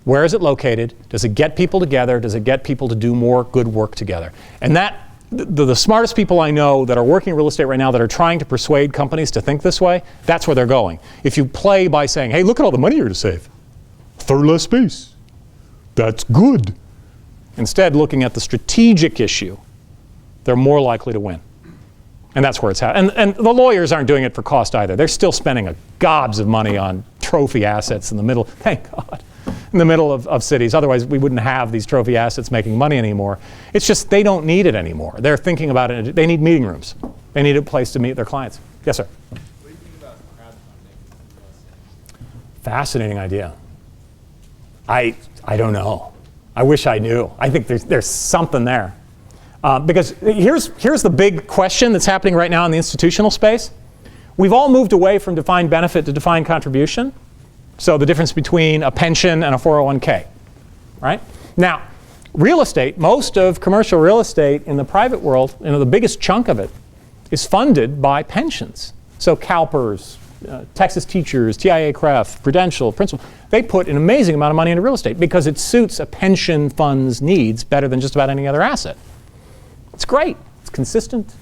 Where is it located? Does it get people together? Does it get people to do more good work together? And that, the smartest people I know that are working in real estate right now that are trying to persuade companies to think this way, that's where they're going. If you play by saying, hey, look at all the money you're going to save. Third less space. That's good. Instead, looking at the strategic issue, they're more likely to win. And that's where it's happening. And the lawyers aren't doing it for cost either. They're still spending gobs of money on trophy assets in the middle, thank God, in the middle of cities. Otherwise, we wouldn't have these trophy assets making money anymore. It's just they don't need it anymore. They're thinking about it. They need meeting rooms. They need a place to meet their clients. Yes, sir? What do you think about crowdfunding? Fascinating idea. I don't know. I wish I knew. I think there's something there. Because here's the big question that's happening right now in the institutional space. We've all moved away from defined benefit to defined contribution. So the difference between a pension and a 401k, right? Now, real estate, most of commercial real estate in the private world, the biggest chunk of it is funded by pensions. So CalPERS, Texas Teachers, TIAA-CREF, Prudential, Principal, they put an amazing amount of money into real estate because it suits a pension fund's needs better than just about any other asset. It's great. It's consistent.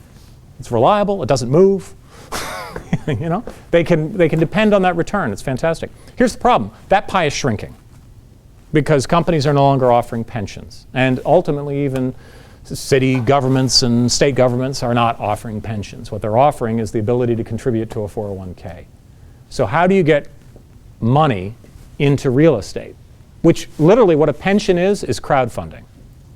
It's reliable. It doesn't move. You know, they can depend on that return. It's fantastic. Here's the problem. That pie is shrinking because companies are no longer offering pensions. And ultimately, even city governments and state governments are not offering pensions. What they're offering is the ability to contribute to a 401k. So how do you get money into real estate? Which literally what a pension is crowdfunding.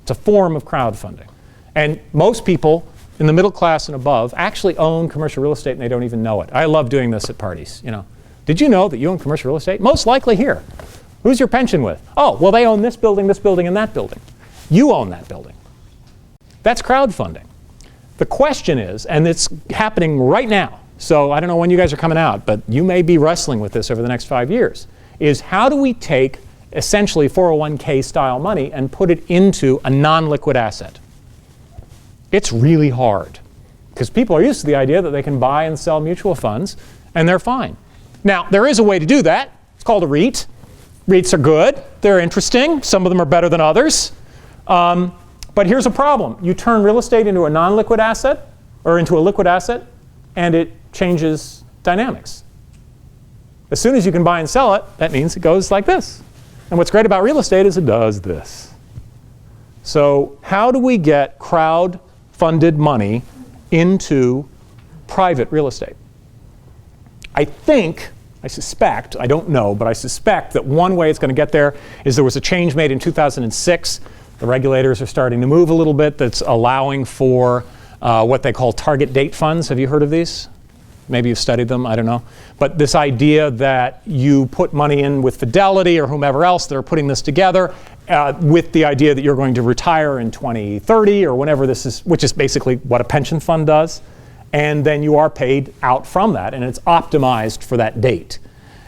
It's a form of crowdfunding. And most people in the middle class and above actually own commercial real estate and they don't even know it. I love doing this at parties. You know, did you know that you own commercial real estate? Most likely here. Who's your pension with? Oh, well, they own this building, and that building. You own that building. That's crowdfunding. The question is, and it's happening right now, so I don't know when you guys are coming out, but you may be wrestling with this over the next 5 years, is how do we take essentially 401k style money and put it into a non-liquid asset? It's really hard because people are used to the idea that they can buy and sell mutual funds and they're fine. Now, there is a way to do that. It's called a REIT. REITs are good. They're interesting. Some of them are better than others. But here's a problem. You turn real estate into a non-liquid asset or into a liquid asset and it changes dynamics. As soon as you can buy and sell it, that means it goes like this. And what's great about real estate is it does this. So how do we get crowd-funded money into private real estate? I suspect, I don't know, but I suspect that one way it's going to get there is there was a change made in 2006. The regulators are starting to move a little bit that's allowing for what they call target date funds. Have you heard of these? Maybe you've studied them, I don't know. But this idea that you put money in with Fidelity or whomever else that are putting this together with the idea that you're going to retire in 2030 or whenever this is, which is basically what a pension fund does. And then you are paid out from that, and it's optimized for that date.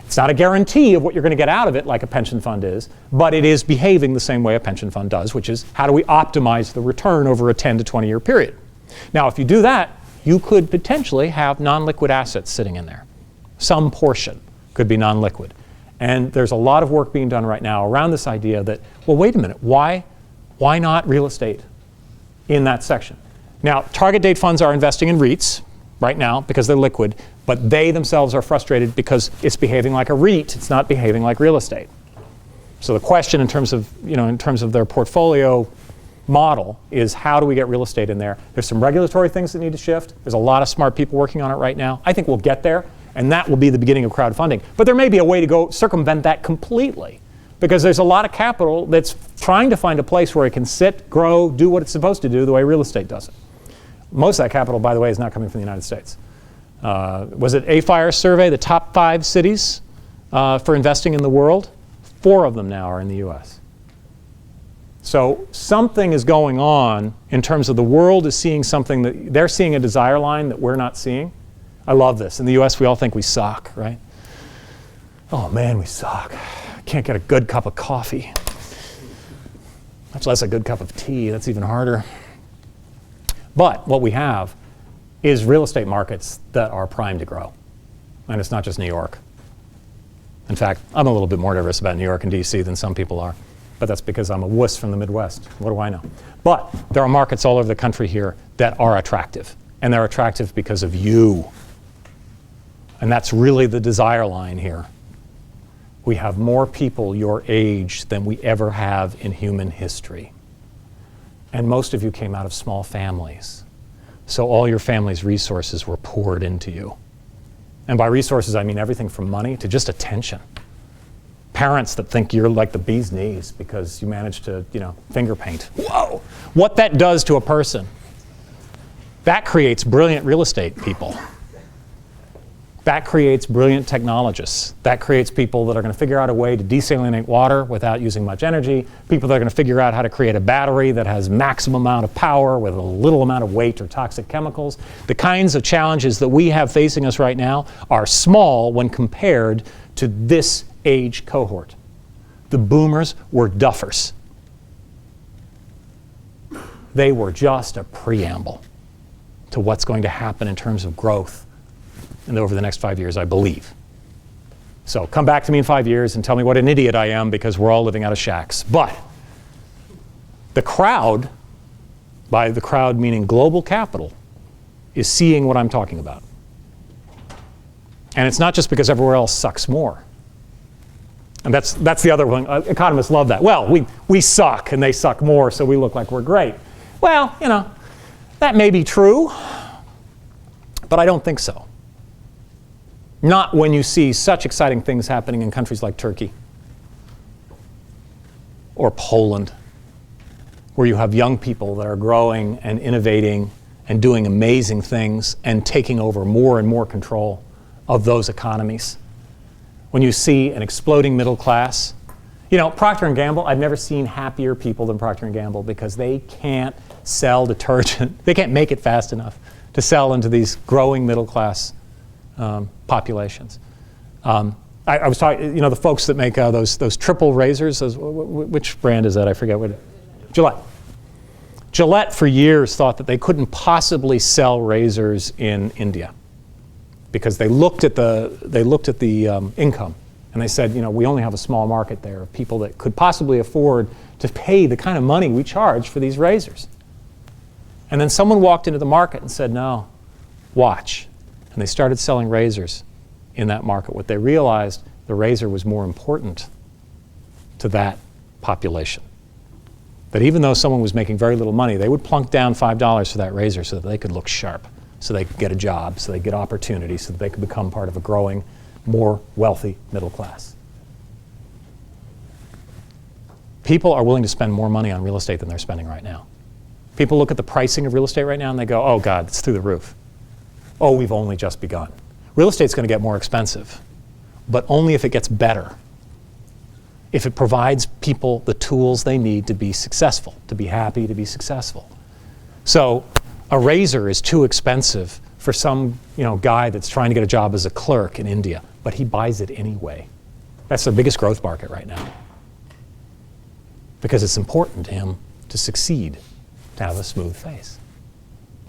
It's not a guarantee of what you're going to get out of it like a pension fund is, but it is behaving the same way a pension fund does, which is how do we optimize the return over a 10 to 20 year period. Now, if you do that, you could potentially have non-liquid assets sitting in there. Some portion could be non-liquid. And there's a lot of work being done right now around this idea that, well, wait a minute, why not real estate in that section? Now, target date funds are investing in REITs right now because they're liquid, but they themselves are frustrated because it's behaving like a REIT, it's not behaving like real estate. So the question in terms of their portfolio model is how do we get real estate in there? There's some regulatory things that need to shift. There's a lot of smart people working on it right now. I think we'll get there, and that will be the beginning of crowdfunding. But there may be a way to go circumvent that completely because there's a lot of capital that's trying to find a place where it can sit, grow, do what it's supposed to do the way real estate does it. Most of that capital, by the way, is not coming from the United States. Was it AFIRE survey, the top 5 cities for investing in the world? 4 of them now are in the US. So something is going on in terms of the world is seeing something that they're seeing a desire line that we're not seeing. I love this. In the US, we all think we suck, right? Oh man, we suck. Can't get a good cup of coffee. Much less a good cup of tea. That's even harder. But what we have is real estate markets that are primed to grow. And it's not just New York. In fact, I'm a little bit more nervous about New York and DC than some people are. But that's because I'm a wuss from the Midwest. What do I know? But there are markets all over the country here that are attractive. And they're attractive because of you. And that's really the desire line here. We have more people your age than we ever have in human history. And most of you came out of small families. So all your family's resources were poured into you. And by resources, I mean everything from money to just attention. Parents that think you're like the bee's knees because you managed to, finger paint. Whoa! What that does to a person, that creates brilliant real estate people. That creates brilliant technologists. That creates people that are going to figure out a way to desalinate water without using much energy, people that are going to figure out how to create a battery that has maximum amount of power with a little amount of weight or toxic chemicals. The kinds of challenges that we have facing us right now are small when compared to this age cohort. The boomers were duffers. They were just a preamble to what's going to happen in terms of growth over the next 5 years, I believe. So come back to me in 5 years and tell me what an idiot I am because we're all living out of shacks. But the crowd, by the crowd meaning global capital, is seeing what I'm talking about. And it's not just because everywhere else sucks more. And that's the other one. Economists love that. Well, we suck and they suck more, so we look like we're great. Well, that may be true, but I don't think so. Not when you see such exciting things happening in countries like Turkey or Poland, where you have young people that are growing and innovating and doing amazing things and taking over more and more control of those economies. When you see an exploding middle class, Procter & Gamble, I've never seen happier people than Procter & Gamble because they can't sell detergent. They can't make it fast enough to sell into these growing middle class populations. I was talking, the folks that make those triple razors, which brand is that? I forget what. Gillette. Gillette for years thought that they couldn't possibly sell razors in India because they looked at the income and they said, we only have a small market there of people that could possibly afford to pay the kind of money we charge for these razors. And then someone walked into the market and said, no, watch. And they started selling razors in that market. What they realized, the razor was more important to that population. That even though someone was making very little money, they would plunk down $5 for that razor so that they could look sharp, so they could get a job, so they could get opportunity, so that they could become part of a growing, more wealthy middle class. People are willing to spend more money on real estate than they're spending right now. People look at the pricing of real estate right now and they go, oh God, it's through the roof. Oh, we've only just begun. Real estate's going to get more expensive, but only if it gets better. If it provides people the tools they need to be successful, to be happy, to be successful. So a razor is too expensive for some guy that's trying to get a job as a clerk in India, but he buys it anyway. That's the biggest growth market right now. Because it's important to him to succeed, to have a smooth face.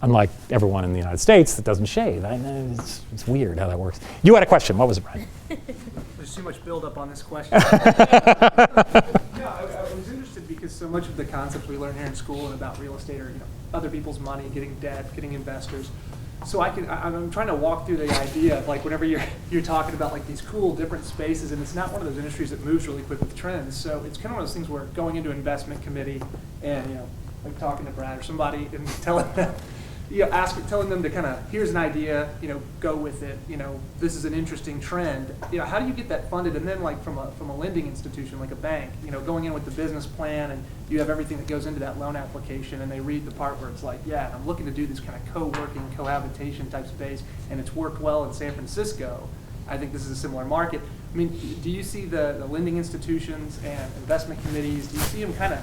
Unlike everyone in the United States that doesn't shave. It's weird how that works. You had a question. What was it, Brian? There's too much build-up on this question. I was interested because so much of the concepts we learn here in school and about real estate are other people's money, getting debt, getting investors. So I'm trying to walk through the idea of whenever you're talking about these cool different spaces, and it's not one of those industries that moves really quick with trends. So it's kind of one of those things where going into investment committee and talking to Brad or somebody and telling them telling them to kind of, here's an idea, go with it, this is an interesting trend. How do you get that funded? And then like from a lending institution, like a bank, going in with the business plan, and you have everything that goes into that loan application, and they read the part where it's like, yeah, I'm looking to do this kind of co-working, cohabitation type space, and it's worked well in San Francisco. I think this is a similar market. I mean, do you see the lending institutions and investment committees, do you see them kind of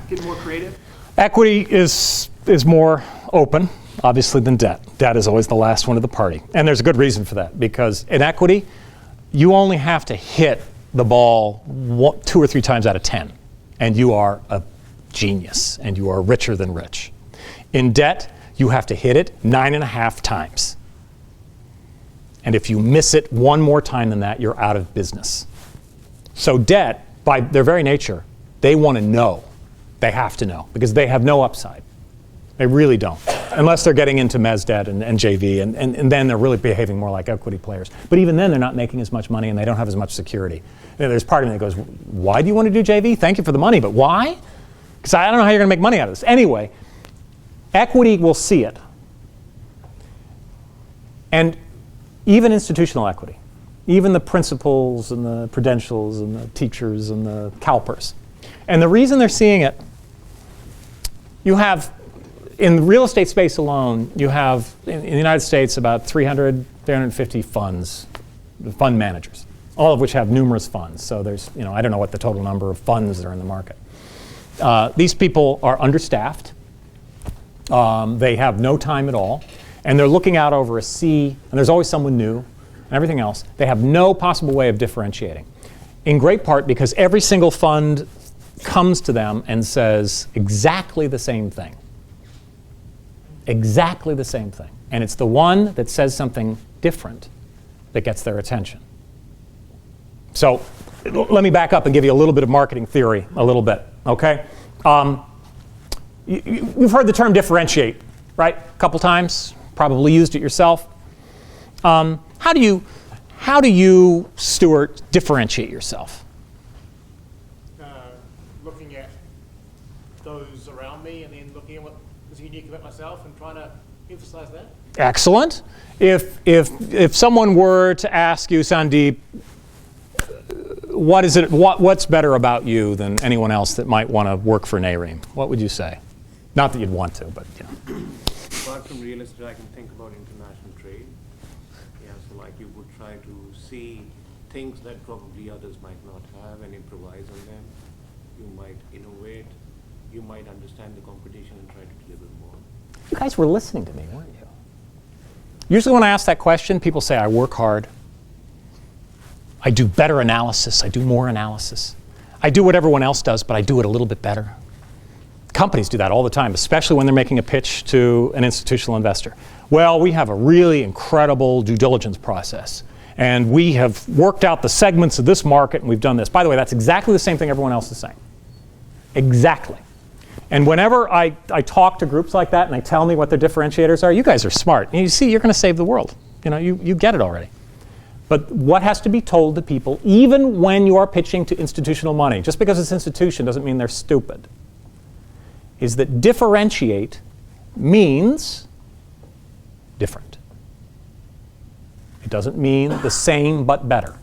get more creative? Equity is more open, obviously, than debt. Debt is always the last one to the party. And there's a good reason for that, because in equity, you only have to hit the ball 2 or 3 times out of 10, and you are a genius, and you are richer than rich. In debt, you have to hit it 9.5 times. And if you miss it one more time than that, you're out of business. So debt, by their very nature, they want to know. They have to know, because they have no upside. They really don't, unless they're getting into mezz debt and JV, and then they're really behaving more like equity players. But even then, they're not making as much money, and they don't have as much security. There's part of me that goes, why do you want to do JV? Thank you for the money, but why? Because I don't know how you're going to make money out of this. Anyway, equity will see it. And even institutional equity, even the principals and the prudentials and the teachers and the CalPERS. And the reason they're seeing it, you have, in the real estate space alone, you have, in the United States, about 350 funds, fund managers, all of which have numerous funds. So there's, I don't know what the total number of funds that are in the market. These people are understaffed. They have no time at all. And they're looking out over a sea, and there's always someone new, and everything else. They have no possible way of differentiating. In great part because every single fund comes to them and says exactly the same thing. Exactly the same thing. And it's the one that says something different that gets their attention. So let me back up and give you a little bit of marketing theory, a little bit, okay? You've heard the term differentiate, right? A couple times, probably used it yourself. How do you, Stuart, differentiate yourself? Looking at those around me and then looking at what is unique about myself and trying to emphasize that. Excellent. If someone were to ask you, Sandeep, what's better about you than anyone else that might want to work for NAREIM, what would you say? Not that you'd want to, but Apart from real estate, I can think about international trade. Yeah, so like you would try to see things that probably others might not have and improvise on them. You might innovate. You might understand the competition and try to deliver more. You guys were listening to me, weren't you? Usually when I ask that question, people say I work hard. I do better analysis. I do more analysis. I do what everyone else does, but I do it a little bit better. Companies do that all the time, especially when they're making a pitch to an institutional investor. Well, we have a really incredible due diligence process, and we have worked out the segments of this market, and we've done this. By the way, that's exactly the same thing everyone else is saying. Exactly. And whenever I talk to groups like that and they tell me what their differentiators are, you guys are smart. And you see, you're going to save the world. You get it already. But what has to be told to people, even when you are pitching to institutional money, just because it's institution doesn't mean they're stupid, is that differentiate means different. It doesn't mean the same but better.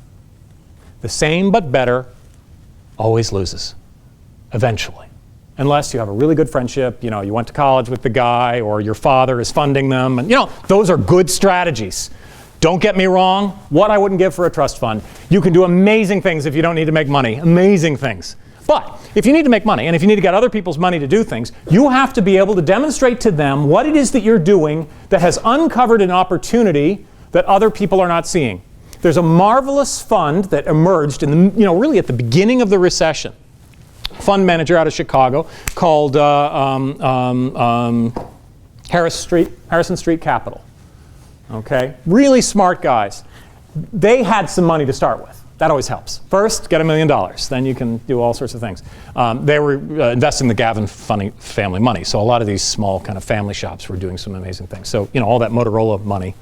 The same but better always loses, eventually. Unless you have a really good friendship, you went to college with the guy, or your father is funding them, and those are good strategies. Don't get me wrong, what I wouldn't give for a trust fund. You can do amazing things if you don't need to make money, amazing things. But if you need to make money, and if you need to get other people's money to do things, you have to be able to demonstrate to them what it is that you're doing that has uncovered an opportunity that other people are not seeing. There's a marvelous fund that emerged in the, really at the beginning of the recession. Fund manager out of Chicago called Harrison Street Capital. Okay, really smart guys. They had some money to start with. That always helps. First, get $1 million. Then you can do all sorts of things. They were investing the Gavin family money. So a lot of these small kind of family shops were doing some amazing things. So all that Motorola money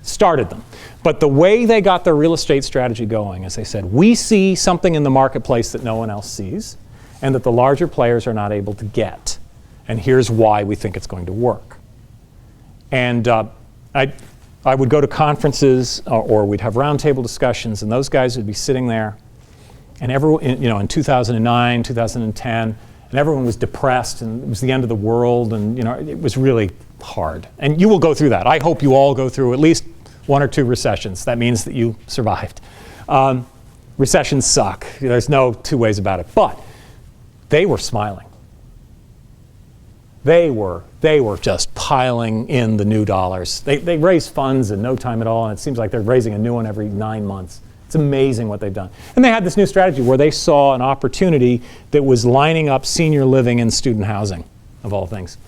started them. But the way they got their real estate strategy going is they said, we see something in the marketplace that no one else sees and that the larger players are not able to get. And here's why we think it's going to work. And I would go to conferences, or we'd have roundtable discussions, and those guys would be sitting there, and everyone, in 2009, 2010, and everyone was depressed, and it was the end of the world, and it was really hard. And you will go through that. I hope you all go through at least 1 or 2 recessions. That means that you survived. Recessions suck. There's no two ways about it. But they were smiling. They were just piling in the new dollars. They raised funds in no time at all, and it seems like they're raising a new one every 9 months. It's amazing what they've done. And they had this new strategy where they saw an opportunity that was lining up senior living and student housing, of all things.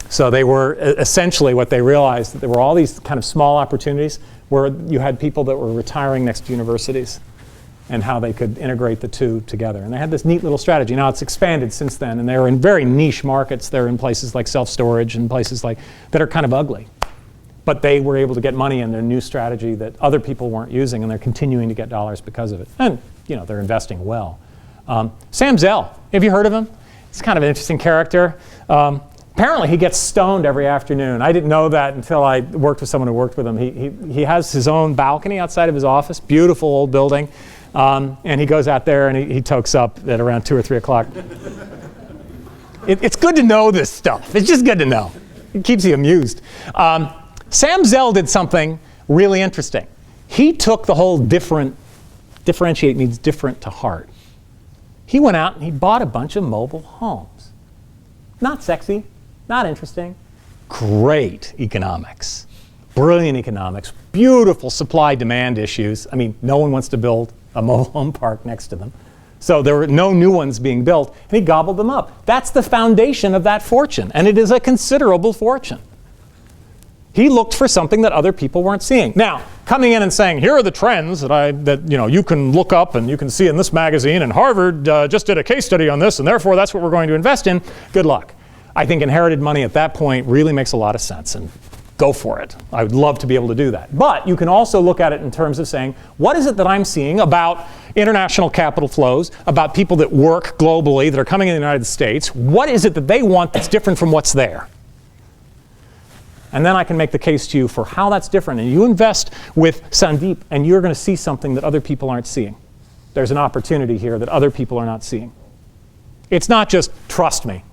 So they were essentially, what they realized, that there were all these kind of small opportunities where you had people that were retiring next to universities and how they could integrate the two together. And they had this neat little strategy. Now it's expanded since then, and they're in very niche markets. They're in places like self-storage and places like that are kind of ugly. But they were able to get money in their new strategy that other people weren't using, and they're continuing to get dollars because of it. And they're investing well. Sam Zell, have you heard of him? He's kind of an interesting character. Apparently he gets stoned every afternoon. I didn't know that until I worked with someone who worked with him. He has his own balcony outside of his office, beautiful old building. And he goes out there and he tokes up at around 2 or 3 o'clock. It's good to know this stuff. It's just good to know. It keeps you amused. Sam Zell did something really interesting. He took the whole differentiate means different to heart. He went out and he bought a bunch of mobile homes. Not sexy, not interesting. Great economics. Brilliant economics. Beautiful supply-demand issues. I mean, no one wants to build a mobile home park next to them. So there were no new ones being built, and he gobbled them up. That's the foundation of that fortune, and it is a considerable fortune. He looked for something that other people weren't seeing. Now, coming in and saying, here are the trends that you can look up and you can see in this magazine, and Harvard just did a case study on this, and therefore that's what we're going to invest in, good luck. I think inherited money at that point really makes a lot of sense, and go for it. I would love to be able to do that. But you can also look at it in terms of saying, what is it that I'm seeing about international capital flows, about people that work globally, that are coming in the United States? What is it that they want that's different from what's there? And then I can make the case to you for how that's different. And you invest with Sandeep, and you're going to see something that other people aren't seeing. There's an opportunity here that other people are not seeing. It's not just trust me.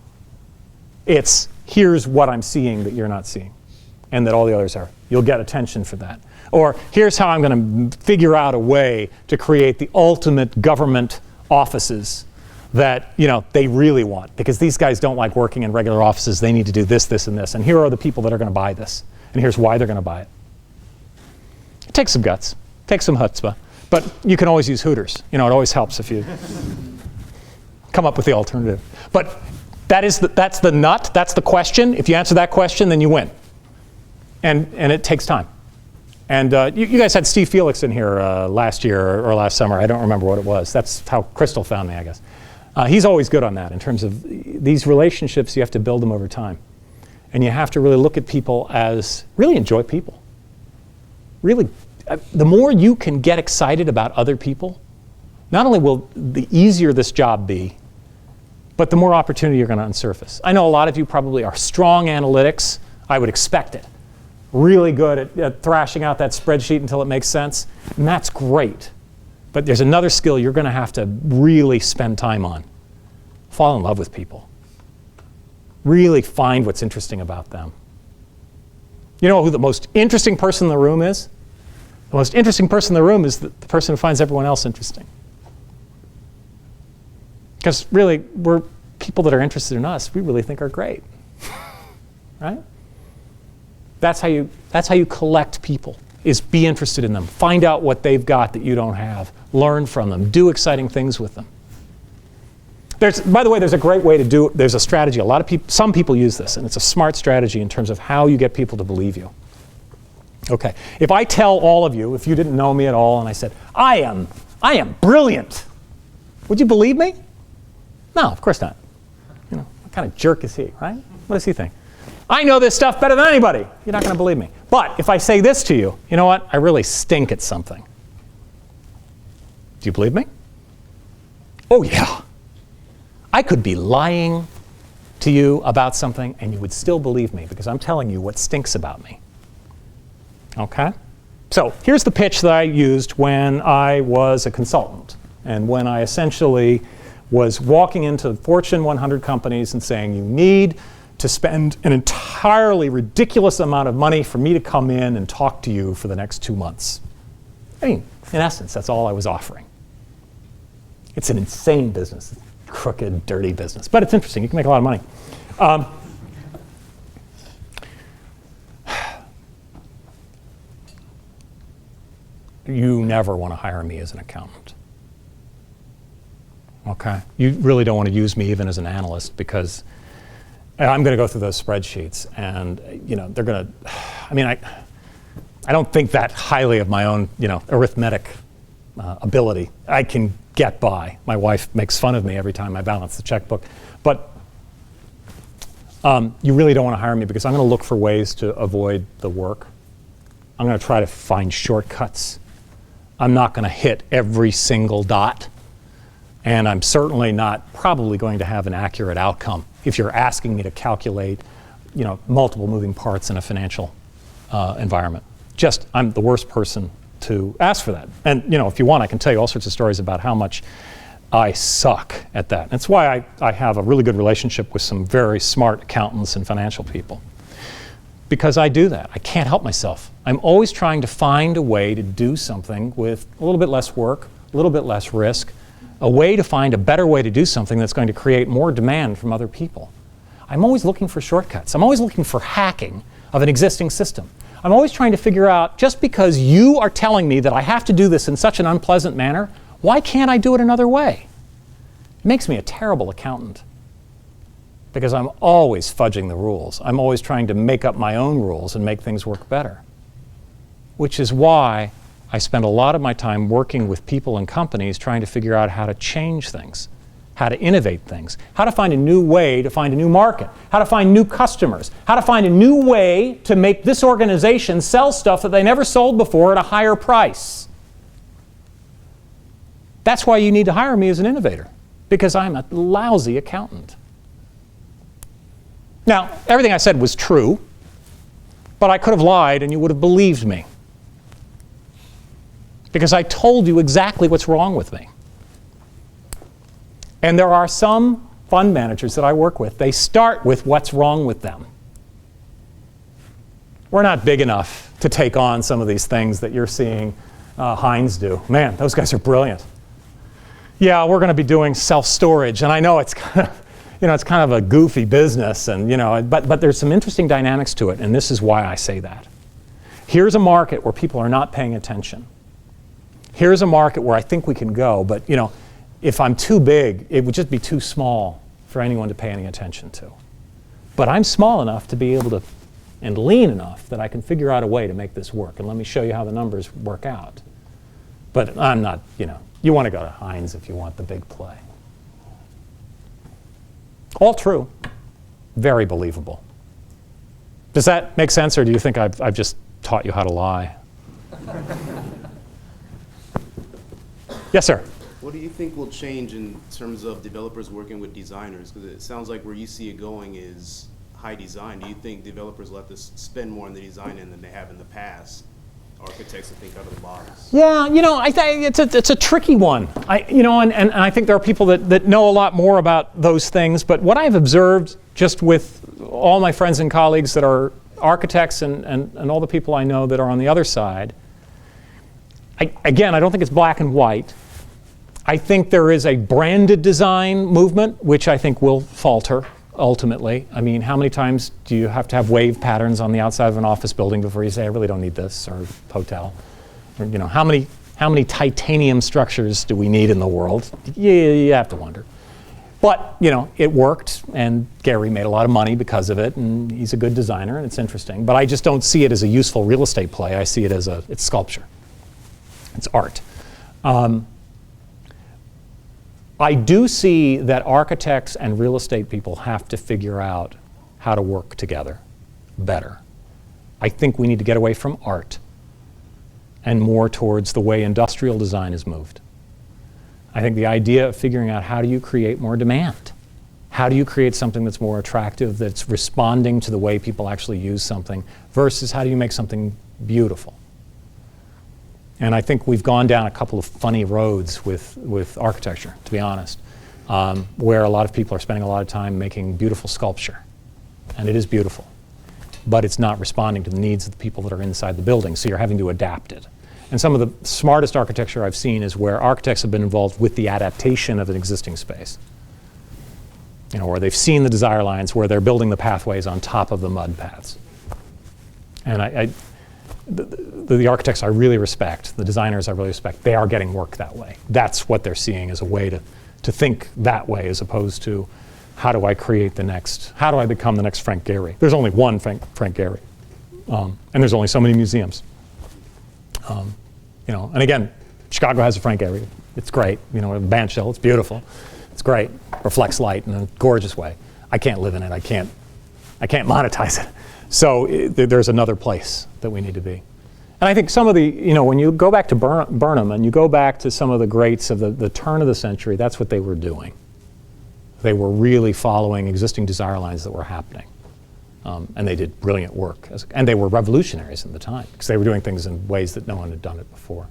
It's here's what I'm seeing that you're not seeing, and that all the others are. You'll get attention for that. Or here's how I'm going to figure out a way to create the ultimate government offices that they really want, because these guys don't like working in regular offices. They need to do this, this, and this. And here are the people that are going to buy this. And here's why they're going to buy it. It takes some guts. It takes some chutzpah. But you can always use Hooters. It always helps if you come up with the alternative. But that's the nut. That's the question. If you answer that question, then you win. And it takes time. And you guys had Steve Felix in here last year or last summer. I don't remember what it was. That's how Crystal found me, I guess. He's always good on that in terms of these relationships. You have to build them over time. And you have to really look at people as really enjoy people. Really, the more you can get excited about other people, not only will the easier this job be, but the more opportunity you're going to unsurface. I know a lot of you probably are strong analytics. I would expect it. Really good at thrashing out that spreadsheet until it makes sense. And that's great. But there's another skill you're going to have to really spend time on. Fall in love with people. Really find what's interesting about them. You know who the most interesting person in the room is? The most interesting person in the room is the person who finds everyone else interesting. Because really, we're people that are interested in us, we really think are great. Right? That's how you collect people, is be interested in them. Find out what they've got that you don't have. Learn from them. Do exciting things with them. By the way, there's a great way to do it. There's a strategy. Some people use this, and it's a smart strategy in terms of how you get people to believe you. Okay, if I tell all of you, if you didn't know me at all, and I said, I am brilliant, would you believe me? No, of course not. What kind of jerk is he, right? What does he think? I know this stuff better than anybody. You're not going to believe me. But if I say this to you, you know what? I really stink at something. Do you believe me? Oh, yeah. I could be lying to you about something and you would still believe me because I'm telling you what stinks about me. Okay? So here's the pitch that I used when I was a consultant and when I essentially was walking into Fortune 100 companies and saying, you need to spend an entirely ridiculous amount of money for me to come in and talk to you for the next 2 months. I mean, in essence, that's all I was offering. It's an insane business, crooked, dirty business, but it's interesting. You can make a lot of money. You never want to hire me as an accountant. Okay? You really don't want to use me even as an analyst because I'm going to go through those spreadsheets and, you know, they're going to, I mean, I don't think that highly of my own, you know, arithmetic ability. I can get by. My wife makes fun of me every time I balance the checkbook. But you really don't want to hire me because I'm going to look for ways to avoid the work. I'm going to try to find shortcuts. I'm not going to hit every single dot. And I'm certainly not probably going to have an accurate outcome if you're asking me to calculate, you know, multiple moving parts in a financial environment. Just, I'm the worst person to ask for that. And, you know, if you want, I can tell you all sorts of stories about how much I suck at that. That's why I have a really good relationship with some very smart accountants and financial people. Because I do that. I can't help myself. I'm always trying to find a way to do something with a little bit less work, a little bit less risk, a way to find a better way to do something that's going to create more demand from other people. I'm always looking for shortcuts. I'm always looking for hacking of an existing system. I'm always trying to figure out, just because you are telling me that I have to do this in such an unpleasant manner, why can't I do it another way? It makes me a terrible accountant because I'm always fudging the rules. I'm always trying to make up my own rules and make things work better, which is why I spend a lot of my time working with people and companies trying to figure out how to change things, how to innovate things, how to find a new way to find a new market, how to find new customers, how to find a new way to make this organization sell stuff that they never sold before at a higher price. That's why you need to hire me as an innovator, because I'm a lousy accountant. Now, everything I said was true, but I could have lied and you would have believed me, because I told you exactly what's wrong with me. And there are some fund managers that I work with, they start with what's wrong with them. We're not big enough to take on some of these things that you're seeing Heinz do. Man, those guys are brilliant. Yeah, we're going to be doing self-storage, and I know it's kind of, you know, it's kind of a goofy business, and you know, but there's some interesting dynamics to it, and this is why I say that. Here's a market where people are not paying attention. Here's a market where I think we can go, but you know, if I'm too big, it would just be too small for anyone to pay any attention to. But I'm small enough to be able to, and lean enough that I can figure out a way to make this work. And let me show you how the numbers work out. But I'm not, you know, you want to go to Heinz if you want the big play. All true, very believable. Does that make sense, or do you think I've just taught you how to lie? Yes, sir. What do you think will change in terms of developers working with designers? Because it sounds like where you see it going is high design. Do you think developers will have to spend more on the design end than they have in the past? Architects to think out of the box. Yeah, you know, I think it's a tricky one. You know, and I think there are people that know a lot more about those things. But what I've observed just with all my friends and colleagues that are architects and all the people I know that are on the other side, again, I don't think it's black and white. I think there is a branded design movement, which I think will falter ultimately. I mean, how many times do you have to have wave patterns on the outside of an office building before you say, I really don't need this, or hotel? Or, you know, how many titanium structures do we need in the world? You have to wonder. But, you know, it worked, and Gary made a lot of money because of it, and he's a good designer, and it's interesting. But I just don't see it as a useful real estate play. I see it as it's sculpture. It's art. I do see that architects and real estate people have to figure out how to work together better. I think we need to get away from art and more towards the way industrial design has moved. I think the idea of figuring out how do you create more demand? How do you create something that's more attractive, that's responding to the way people actually use something, versus how do you make something beautiful? And I think we've gone down a couple of funny roads with architecture, to be honest, where a lot of people are spending a lot of time making beautiful sculpture. And it is beautiful, but it's not responding to the needs of the people that are inside the building, so you're having to adapt it. And some of the smartest architecture I've seen is where architects have been involved with the adaptation of an existing space. You know, where they've seen the desire lines, where they're building the pathways on top of the mud paths. And the architects I really respect, the designers I really respect, they are getting work that way. That's what they're seeing as a way to think that way, as opposed to how do I create the next, how do I become the next Frank Gehry? There's only one Frank Gehry, and there's only so many museums. You know, and again, Chicago has a Frank Gehry. It's great. You know, a band shell, it's beautiful. It's great. Reflects light in a gorgeous way. I can't live in it. I can't monetize it. So there's another place that we need to be. And I think some of the, you know, when you go back to Burnham and you go back to some of the greats of the turn of the century, that's what they were doing. They were really following existing desire lines that were happening. And they did brilliant work. And they were revolutionaries in the time, because they were doing things in ways that no one had done it before.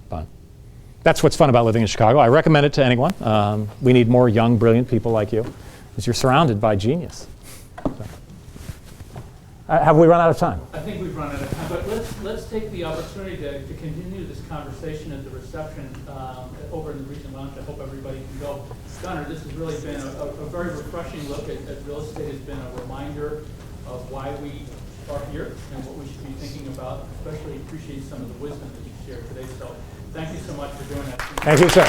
But that's what's fun about living in Chicago. I recommend it to anyone. We need more young, brilliant people like you, because you're surrounded by genius. So. Have we run out of time? I think we've run out of time, but let's take the opportunity to continue this conversation at the reception over in the Regent Lounge. I hope everybody can go. Gunnar, this has really been a very refreshing look at real estate. It's been a reminder of why we are here and what we should be thinking about. Especially appreciate some of the wisdom that you shared today. So thank you so much for doing that. Thank you, sir.